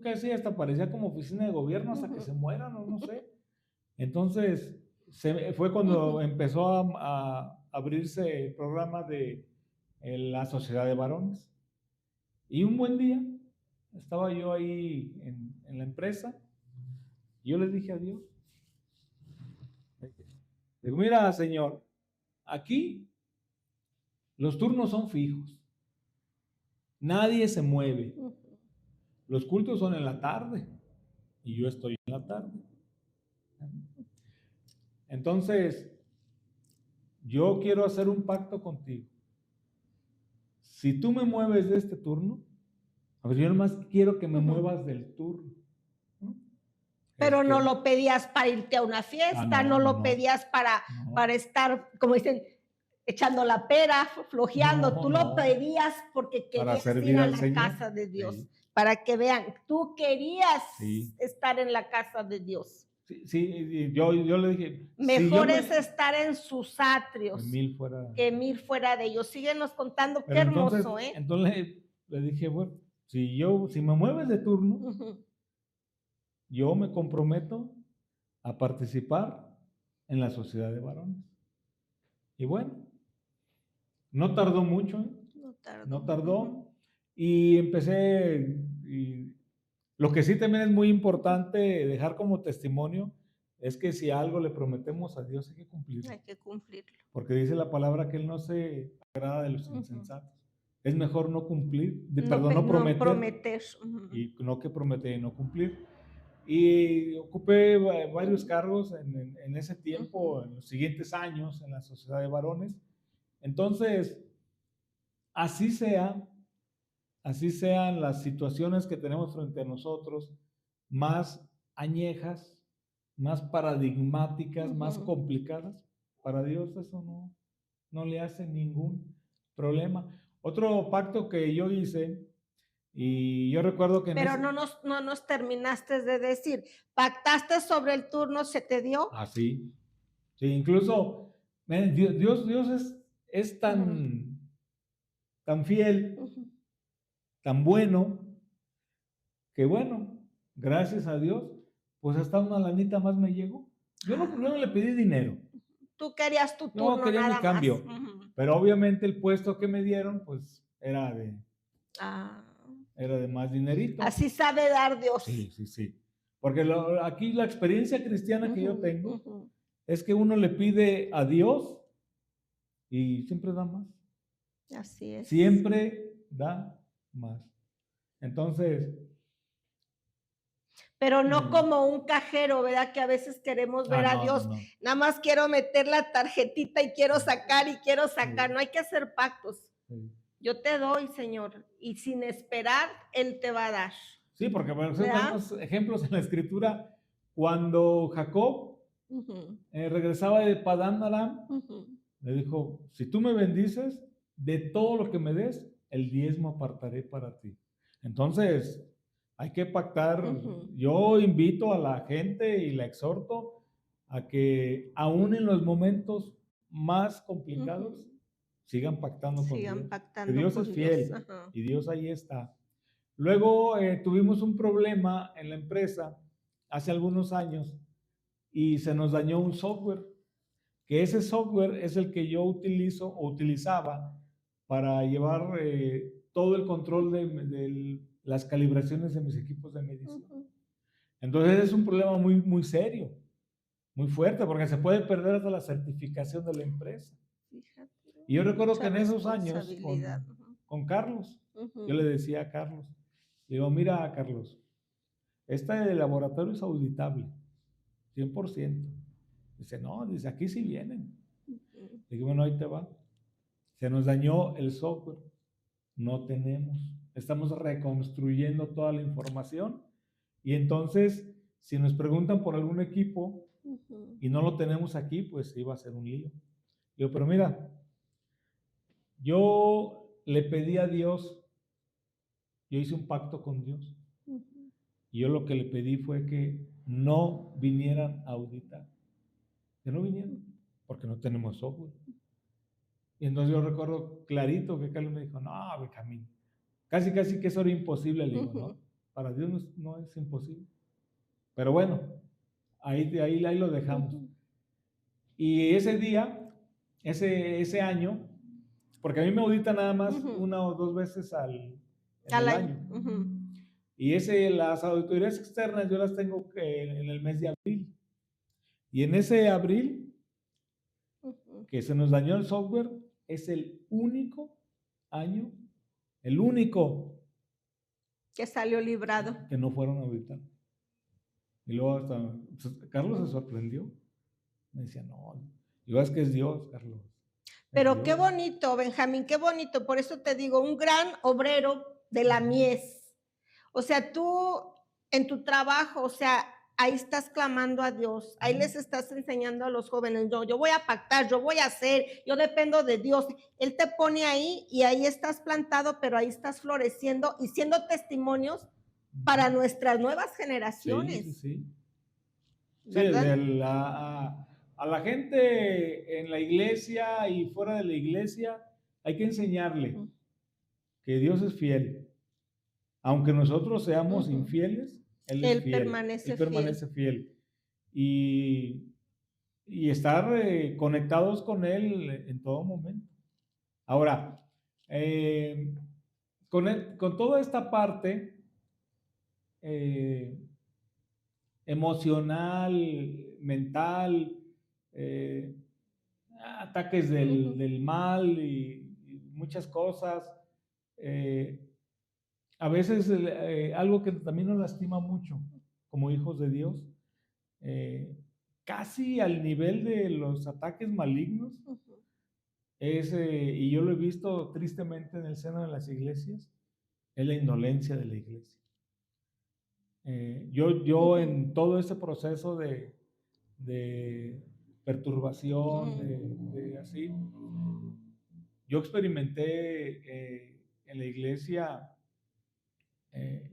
Casi hasta parecía como oficina de gobierno hasta que se mueran, o no sé. Entonces, fue cuando empezó a abrirse el programa de la Sociedad de Varones. Y un buen día, estaba yo ahí en la empresa, y yo le dije a Dios, digo, mira, Señor, aquí los turnos son fijos, nadie se mueve, los cultos son en la tarde, y yo estoy en la tarde. Entonces, yo quiero hacer un pacto contigo. Si tú me mueves de este turno, a ver, yo nomás quiero que me muevas del turno. Pero no lo pedías para irte a una fiesta, no lo pedías para estar, como dicen, echando la pera, flojeando. Tú lo pedías porque querías ir a la casa de Dios. Para que vean, tú querías estar en la casa de Dios. Sí, yo le dije, mejor es estar en sus atrios que mil fuera de ellos. Síguenos contando. Qué hermoso, Entonces le dije, bueno, si me mueves de turno, yo me comprometo a participar en la Sociedad de Varones. Y bueno, no tardó mucho, no tardó. Y empecé, y lo que sí también es muy importante dejar como testimonio es que si algo le prometemos a Dios hay que cumplirlo. Hay que cumplirlo. Porque dice la palabra que Él no se agrada de los insensatos. Es mejor no cumplir, no prometer. Y no que prometer y no cumplir. Y ocupé varios cargos en ese tiempo, en los siguientes años, en la Sociedad de Varones. Entonces, así sean las situaciones que tenemos frente a nosotros, más añejas, más paradigmáticas, más complicadas, para Dios eso no le hace ningún problema. Otro pacto que yo hice, y yo recuerdo que... Pero no nos terminaste de decir, ¿pactaste sobre el turno, se te dio? Sí, incluso Dios es tan fiel, tan bueno, que bueno, gracias a Dios, pues hasta una lanita más me llegó. Yo no le pedí dinero. Tú querías tu turno, no quería nada mi cambio, pero obviamente el puesto que me dieron, pues era de más dinerito. Así sabe dar Dios. Sí. Porque aquí la experiencia cristiana que yo tengo es que uno le pide a Dios y siempre da más. Así es. Siempre da más. Entonces... Pero no como un cajero, ¿verdad? Que a veces queremos ver a Dios. No. Nada más quiero meter la tarjetita y quiero sacar y quiero sacar. No hay que hacer pactos. Yo te doy, Señor, y sin esperar, Él te va a dar. Sí, porque tenemos ejemplos en la Escritura. Cuando Jacob regresaba de Padán Aram, le dijo, si tú me bendices, de todo lo que me des, el 10 apartaré para ti. Entonces, hay que pactar. Yo invito a la gente y la exhorto a que aún en los momentos más complicados sigan pactando con Dios. Que Dios es fiel y Dios ahí está. Luego tuvimos un problema en la empresa hace algunos años y se nos dañó un software, que ese software es el que yo utilizo o utilizaba para llevar todo el control de las calibraciones de mis equipos de medición. Entonces es un problema muy, muy serio, muy fuerte, porque se puede perder hasta la certificación de la empresa. Y yo recuerdo que en esos años con Carlos, yo le decía a Carlos, le digo, mira Carlos, este laboratorio es auditable, 100%. Dice, no, dice, aquí sí vienen. Digo, bueno, ahí te va. Se nos dañó el software, no tenemos. Estamos reconstruyendo toda la información y entonces, si nos preguntan por algún equipo y no lo tenemos aquí, pues iba a ser un lío. Digo, pero mira, yo le pedí a Dios, yo hice un pacto con Dios y yo lo que le pedí fue que no vinieran a auditar, que no vinieran, porque no tenemos software. Y entonces yo recuerdo clarito que Carlos me dijo, no, Benjamín, casi que eso era imposible. Le digo, no, para Dios no es imposible. Pero bueno, ahí lo dejamos. Y ese día, ese año, porque a mí me auditan nada más 1 o 2 veces en el año. Y las auditorías externas yo las tengo en el mes de abril. Y en ese abril, que se nos dañó el software, es el único año, el único que salió librado, que no fueron a auditar. Y luego hasta Carlos se sorprendió. Me decía, no, digo, es que es Dios, Carlos. Pero Dios. Qué bonito, Benjamín, qué bonito. Por eso te digo, un gran obrero de la mies. O sea, tú en tu trabajo, o sea, ahí estás clamando a Dios, ahí les estás enseñando a los jóvenes, no, yo voy a pactar, yo voy a hacer, yo dependo de Dios. Él te pone ahí y ahí estás plantado, pero ahí estás floreciendo y siendo testimonios para nuestras nuevas generaciones. Sí. A la gente en la iglesia y fuera de la iglesia hay que enseñarle que Dios es fiel. Aunque nosotros seamos infieles, Él es fiel. Él permanece fiel. Y estar conectados con Él en todo momento. Ahora, con toda esta parte emocional, mental, ataques del mal y muchas cosas, a veces algo que también nos lastima mucho como hijos de Dios, casi al nivel de los ataques malignos, y yo lo he visto tristemente en el seno de las iglesias, es la indolencia de la iglesia. Yo en todo ese proceso de perturbación, de así, yo experimenté en la iglesia,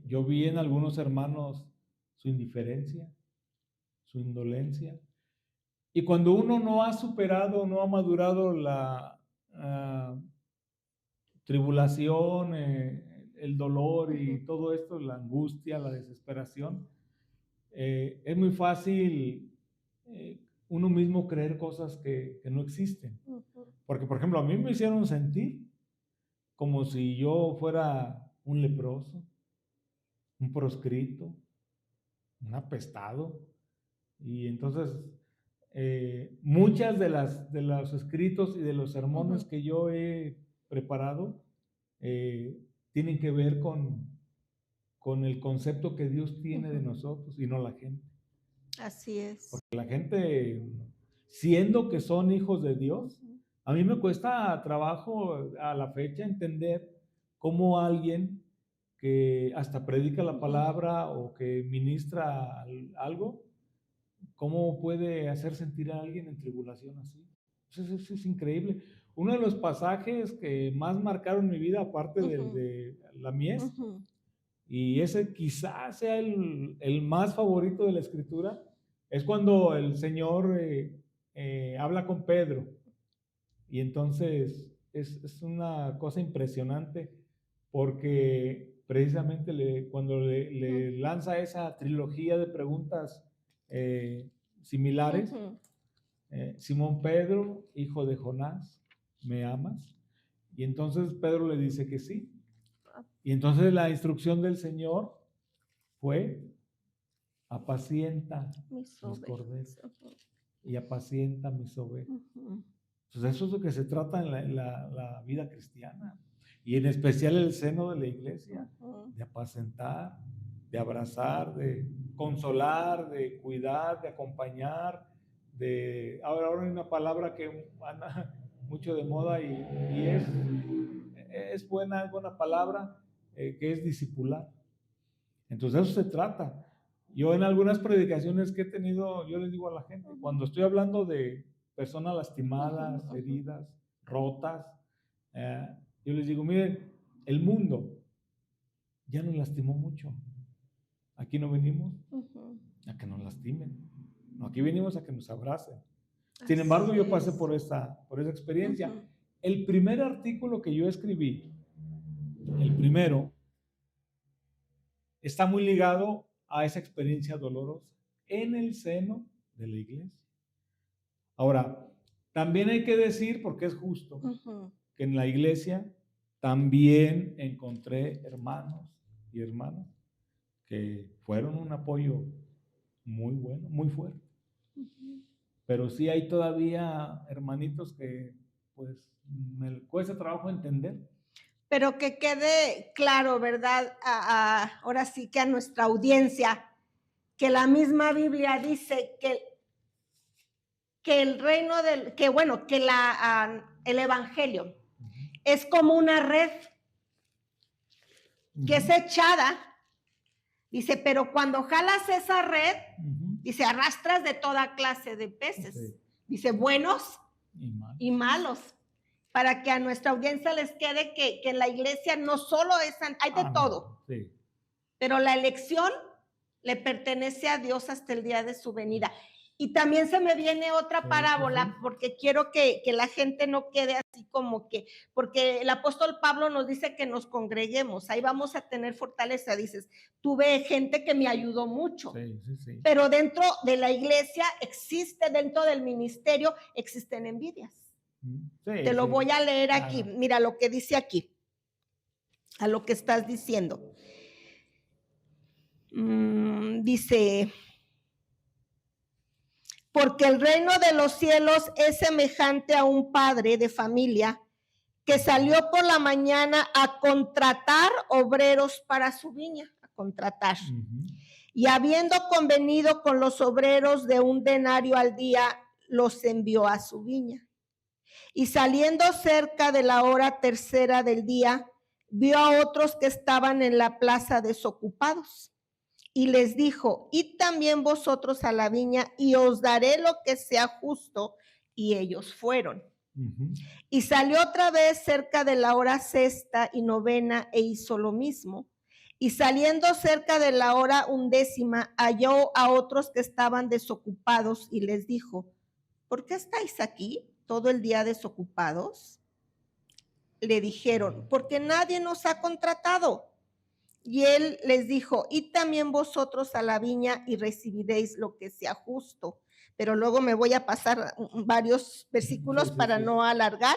yo vi en algunos hermanos su indiferencia, su indolencia. Y cuando uno no ha superado, no ha madurado la tribulación, el dolor y todo esto, la angustia, la desesperación, es muy fácil uno mismo creer cosas que no existen. Porque, por ejemplo, a mí me hicieron sentir como si yo fuera un leproso, un proscrito, un apestado. Y entonces, muchas de los escritos y de los sermones que yo he preparado tienen que ver con el concepto que Dios tiene de nosotros y no la gente. Así es. Porque la gente, siendo que son hijos de Dios, a mí me cuesta trabajo a la fecha entender cómo alguien que hasta predica la palabra o que ministra algo, ¿cómo puede hacer sentir a alguien en tribulación así? Eso es increíble. Uno de los pasajes que más marcaron mi vida, aparte de la mies, y ese quizás sea el más favorito de la Escritura, es cuando el Señor habla con Pedro. Y entonces es una cosa impresionante, porque precisamente cuando le lanza esa trilogía de preguntas similares, Simón Pedro, hijo de Jonás, ¿me amas? Y entonces Pedro le dice que sí. Y entonces la instrucción del Señor fue: apacienta mis corderos y apacienta mis ovejas. Entonces eso es lo que se trata en la vida cristiana, y en especial el seno de la iglesia, de apacentar, de abrazar, de consolar, de cuidar, de acompañar, ahora hay una palabra que anda mucho de moda y es buena palabra, que es discipular. Entonces de eso se trata. Yo en algunas predicaciones que he tenido, yo les digo a la gente, cuando estoy hablando de personas lastimadas, heridas, rotas, yo les digo: miren, el mundo ya nos lastimó mucho. Aquí no venimos a que nos lastimen, no, aquí venimos a que nos abracen. Sin embargo, yo pasé por esa experiencia. El primer artículo que yo escribí, el primero, está muy ligado a esa experiencia dolorosa en el seno de la iglesia. Ahora, también hay que decir, porque es justo, que en la iglesia también encontré hermanos y hermanas que fueron un apoyo muy bueno, muy fuerte. Pero sí hay todavía hermanitos que pues me cuesta trabajo entender. Pero que quede claro, ¿verdad? Ahora sí que a nuestra audiencia, que la misma Biblia dice que el reino el evangelio es como una red que es echada, dice, pero cuando jalas esa red, dice, arrastras de toda clase de peces, dice, buenos y malos, para que a nuestra audiencia les quede que en la iglesia no solo hay de todo, pero la elección le pertenece a Dios hasta el día de su venida. Y también se me viene otra parábola, porque quiero que la gente no quede así como que, porque el apóstol Pablo nos dice que nos congreguemos, ahí vamos a tener fortaleza. Dices, tuve gente que me ayudó mucho, pero dentro de la iglesia dentro del ministerio existen envidias. Te lo voy a leer aquí, mira lo que dice aquí, a lo que estás diciendo. Dice: porque el reino de los cielos es semejante a un padre de familia que salió por la mañana a contratar obreros para su viña, y habiendo convenido con los obreros de 1 denario al día, los envió a su viña. Y saliendo cerca de la hora tercera del día, vio a otros que estaban en la plaza desocupados. Y les dijo: id también vosotros a la viña, y os daré lo que sea justo. Y ellos fueron. Y salió otra vez cerca de la hora sexta y novena, e hizo lo mismo. Y saliendo cerca de la hora 11, halló a otros que estaban desocupados, y les dijo: ¿por qué estáis aquí todo el día desocupados? Le dijeron: porque nadie nos ha contratado. Y él les dijo: id también vosotros a la viña y recibiréis lo que sea justo. Pero luego me voy a pasar varios versículos para no alargar.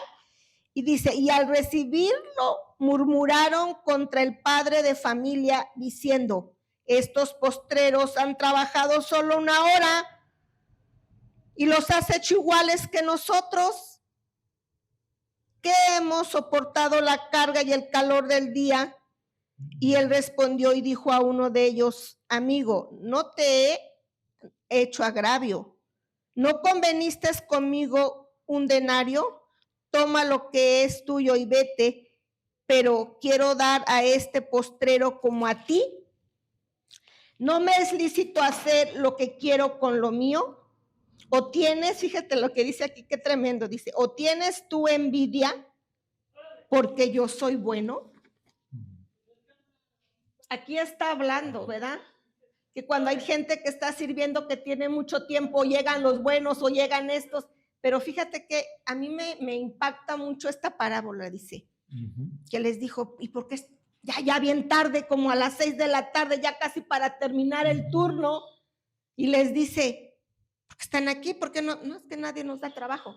Y dice: y al recibirlo murmuraron contra el padre de familia, diciendo: estos postreros han trabajado solo 1 hora y los has hecho iguales que nosotros, que hemos soportado la carga y el calor del día. Y él respondió y dijo a uno de ellos: amigo, no te he hecho agravio. ¿No conveniste conmigo 1 denario? Toma lo que es tuyo y vete, pero quiero dar a este postrero como a ti. ¿No me es lícito hacer lo que quiero con lo mío? ¿O tienes, fíjate lo que dice aquí, qué tremendo, dice, o tienes tú envidia porque yo soy bueno? Aquí está hablando, ¿verdad? Que cuando hay gente que está sirviendo que tiene mucho tiempo, llegan los buenos o llegan estos, pero fíjate que a mí me impacta mucho esta parábola, dice, que les dijo, ¿y por qué ya bien tarde, como a las 6 de la tarde, ya casi para terminar el turno? Y les dice, ¿por qué están aquí? ¿Por qué no? No, es que nadie nos da trabajo.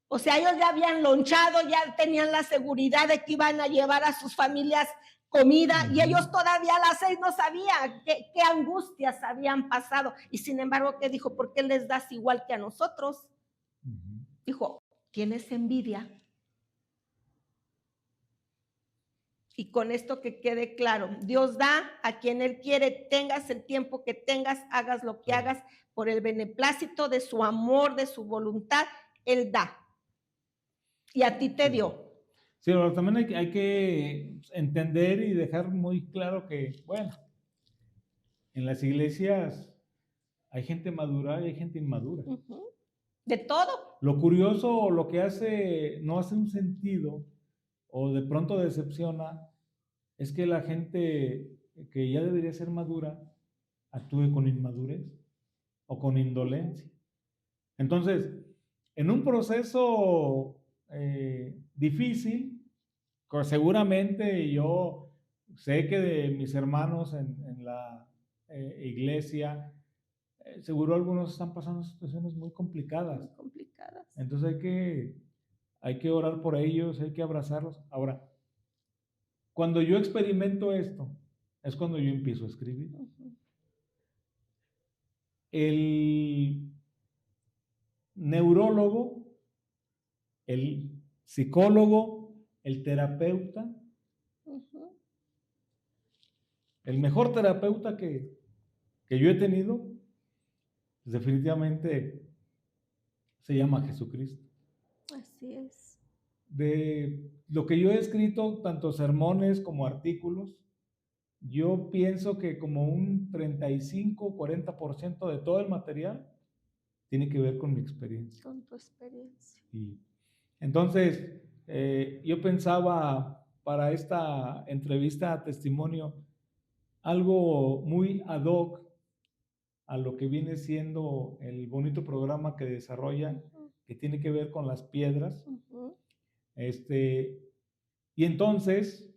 O sea, ellos ya habían lonchado, ya tenían la seguridad de que iban a llevar a sus familias comida, y ellos todavía a las 6 no sabían qué angustias habían pasado. Y sin embargo, ¿qué dijo? ¿Por qué les das igual que a nosotros? Dijo, ¿tienes envidia? Y con esto que quede claro, Dios da a quien Él quiere, tengas el tiempo que tengas, hagas lo que hagas, por el beneplácito de su amor, de su voluntad, Él da. Y a ti te dio. Sí, pero también hay que entender y dejar muy claro que, bueno, en las iglesias hay gente madura y hay gente inmadura. De todo. Lo curioso o lo que no hace un sentido o de pronto decepciona es que la gente que ya debería ser madura actúe con inmadurez o con indolencia. Entonces, en un proceso difícil, seguramente yo sé que de mis hermanos en la iglesia, seguro algunos están pasando situaciones muy complicadas. Entonces hay que orar por ellos, hay que abrazarlos. Ahora, cuando yo experimento esto, es cuando yo empiezo a escribir. El neurólogo, el psicólogo, el terapeuta, el mejor terapeuta que yo he tenido, definitivamente se llama Jesucristo. Así es. De lo que yo he escrito, tanto sermones como artículos, yo pienso que como un 35-40% de todo el material tiene que ver con mi experiencia. Con tu experiencia. Y entonces, yo pensaba para esta entrevista a testimonio algo muy ad hoc a lo que viene siendo el bonito programa que desarrollan, que tiene que ver con las piedras. Y entonces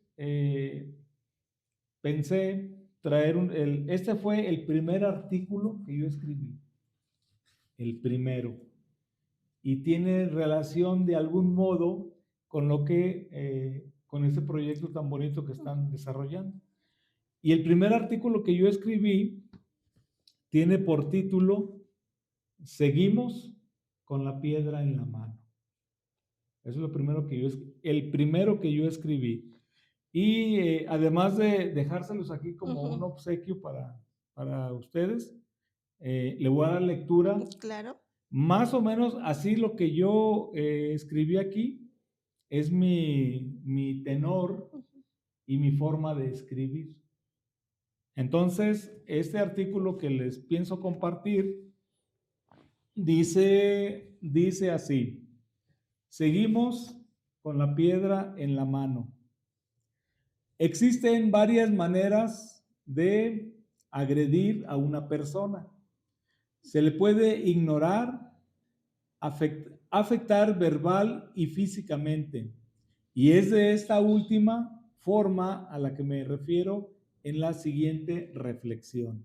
pensé traer este fue el primer artículo que yo escribí, el primero, y tiene relación de algún modo con lo que, con ese proyecto tan bonito que están desarrollando. Y el primer artículo que yo escribí tiene por título Seguimos con la piedra en la mano. Eso es lo primero el primero que yo escribí. Y además de dejárselos aquí como un obsequio para ustedes, le voy a dar lectura. Claro. Más o menos así lo que yo escribí aquí es mi tenor y mi forma de escribir. Entonces, este artículo que les pienso compartir dice así: seguimos con la piedra en la mano. Existen varias maneras de agredir a una persona. Se le puede ignorar, afectar verbal y físicamente. Y es de esta última forma a la que me refiero en la siguiente reflexión.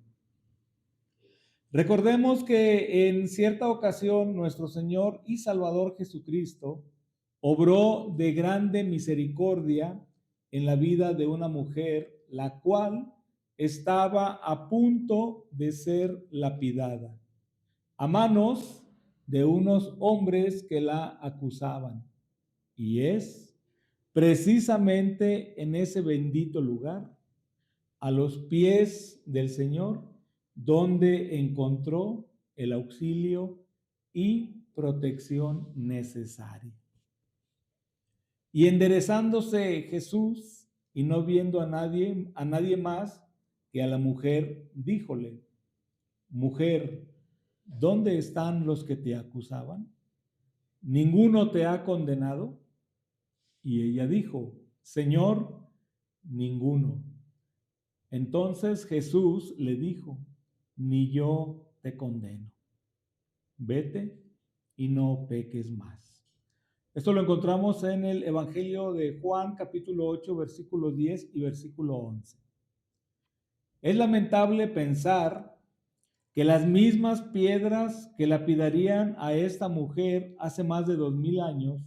Recordemos que en cierta ocasión nuestro Señor y Salvador Jesucristo obró de grande misericordia en la vida de una mujer, la cual estaba a punto de ser lapidada a manos de unos hombres que la acusaban. Y es precisamente en ese bendito lugar, a los pies del Señor, donde encontró el auxilio y protección necesaria. Y enderezándose Jesús y no viendo a nadie más, que a la mujer díjole: Mujer, ¿dónde están los que te acusaban? ¿Ninguno te ha condenado? Y ella dijo: Señor, ninguno. Entonces Jesús le dijo: Ni yo te condeno. Vete y no peques más. Esto lo encontramos en el Evangelio de Juan, capítulo 8, versículo 10 y versículo 11. Es lamentable pensar que las mismas piedras que lapidarían a esta mujer hace más de 2000 años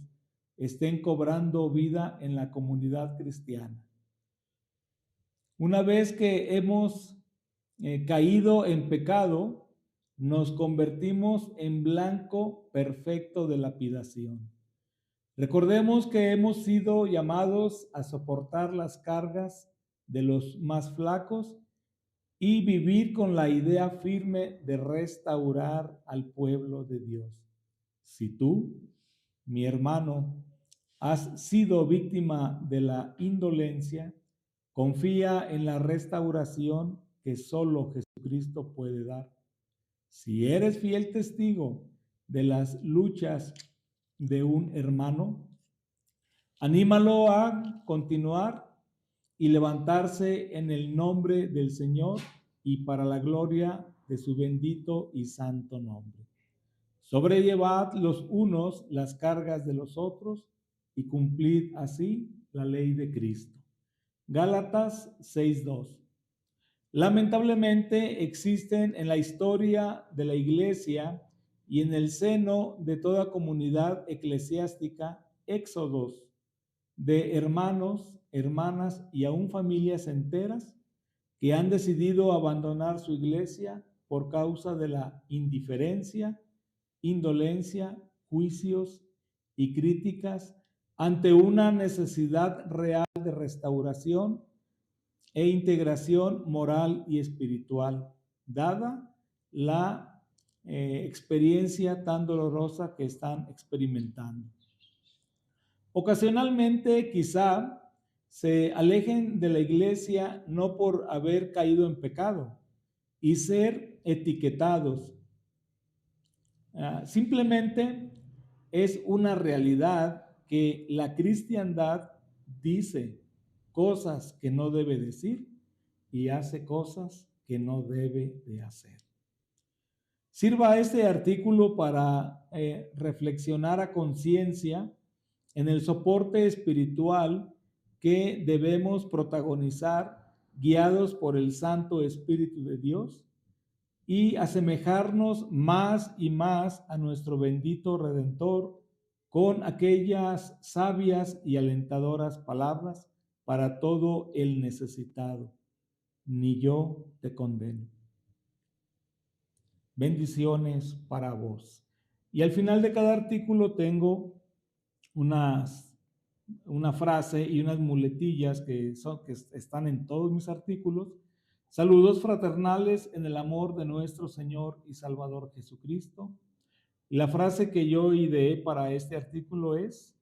estén cobrando vida en la comunidad cristiana. Una vez que hemos caído en pecado, nos convertimos en blanco perfecto de lapidación. Recordemos que hemos sido llamados a soportar las cargas de los más flacos y vivir con la idea firme de restaurar al pueblo de Dios. Si tú, mi hermano, has sido víctima de la indolencia, confía en la restauración que solo Jesucristo puede dar. Si eres fiel testigo de las luchas de un hermano, anímalo a continuar y levantarse en el nombre del Señor y para la gloria de su bendito y santo nombre. Sobrellevad los unos las cargas de los otros y cumplid así la ley de Cristo. Gálatas 6:2. Lamentablemente existen en la historia de la Iglesia y en el seno de toda comunidad eclesiástica éxodos de hermanos, hermanas y aún familias enteras que han decidido abandonar su iglesia por causa de la indiferencia, indolencia, juicios y críticas ante una necesidad real de restauración e integración moral y espiritual, dada la experiencia tan dolorosa que están experimentando. Ocasionalmente, quizá, se alejen de la iglesia no por haber caído en pecado y ser etiquetados. Simplemente es una realidad que la cristiandad dice cosas que no debe decir y hace cosas que no debe de hacer. Sirva este artículo para reflexionar a conciencia en el soporte espiritual que debemos protagonizar guiados por el Santo Espíritu de Dios y asemejarnos más y más a nuestro bendito Redentor con aquellas sabias y alentadoras palabras para todo el necesitado. Ni yo te condeno. Bendiciones para vos. Y al final de cada artículo tengo una frase y unas muletillas que están en todos mis artículos. Saludos fraternales en el amor de nuestro Señor y Salvador Jesucristo. Y la frase que yo ideé para este artículo es: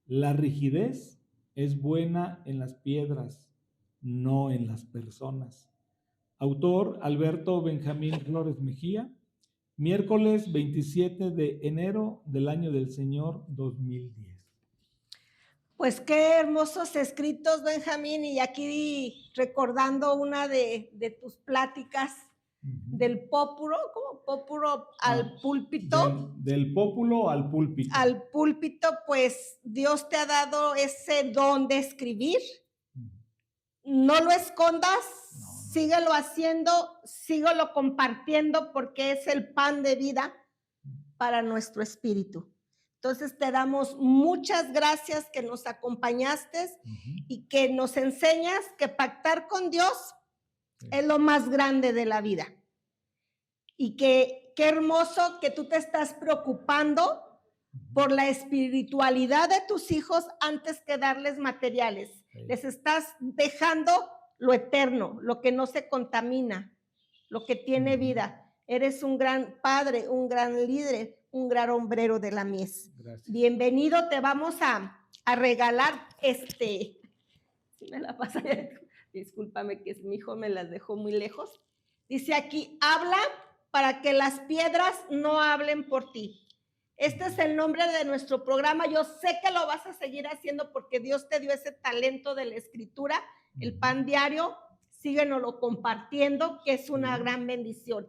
la rigidez es buena en las piedras, no en las personas. Autor Alberto Benjamín Flores Mejía, miércoles 27 de enero del año del Señor 2010. Pues qué hermosos escritos, Benjamín, y aquí recordando una de tus pláticas del pópulo, ¿cómo? Pópulo al púlpito. Del pópulo al púlpito. Al púlpito, pues Dios te ha dado ese don de escribir. No lo escondas, síguelo haciendo, síguelo compartiendo porque es el pan de vida para nuestro espíritu. Entonces te damos muchas gracias que nos acompañaste y que nos enseñas que pactar con Dios es lo más grande de la vida. Y qué hermoso que tú te estás preocupando por la espiritualidad de tus hijos antes que darles materiales. Les estás dejando lo eterno, lo que no se contamina, lo que tiene vida. Eres un gran padre, un gran líder, un gran hombrero de la mies. Gracias. Bienvenido, te vamos a regalar si me la pasa, discúlpame que mi hijo me las dejó muy lejos. Dice aquí, habla para que las piedras no hablen por ti. Este es el nombre de nuestro programa. Yo sé que lo vas a seguir haciendo porque Dios te dio ese talento de la escritura, el pan diario. Síguenoslo compartiendo, que es una gran bendición.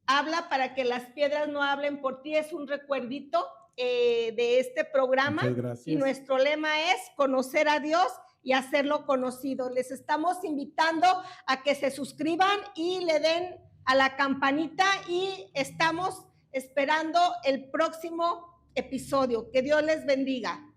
Habla para que las piedras no hablen por ti. Es un recuerdito de este programa. Muchas gracias. Y nuestro lema es conocer a Dios y hacerlo conocido. Les estamos invitando a que se suscriban y le den a la campanita y estamos esperando el próximo episodio. Que Dios les bendiga.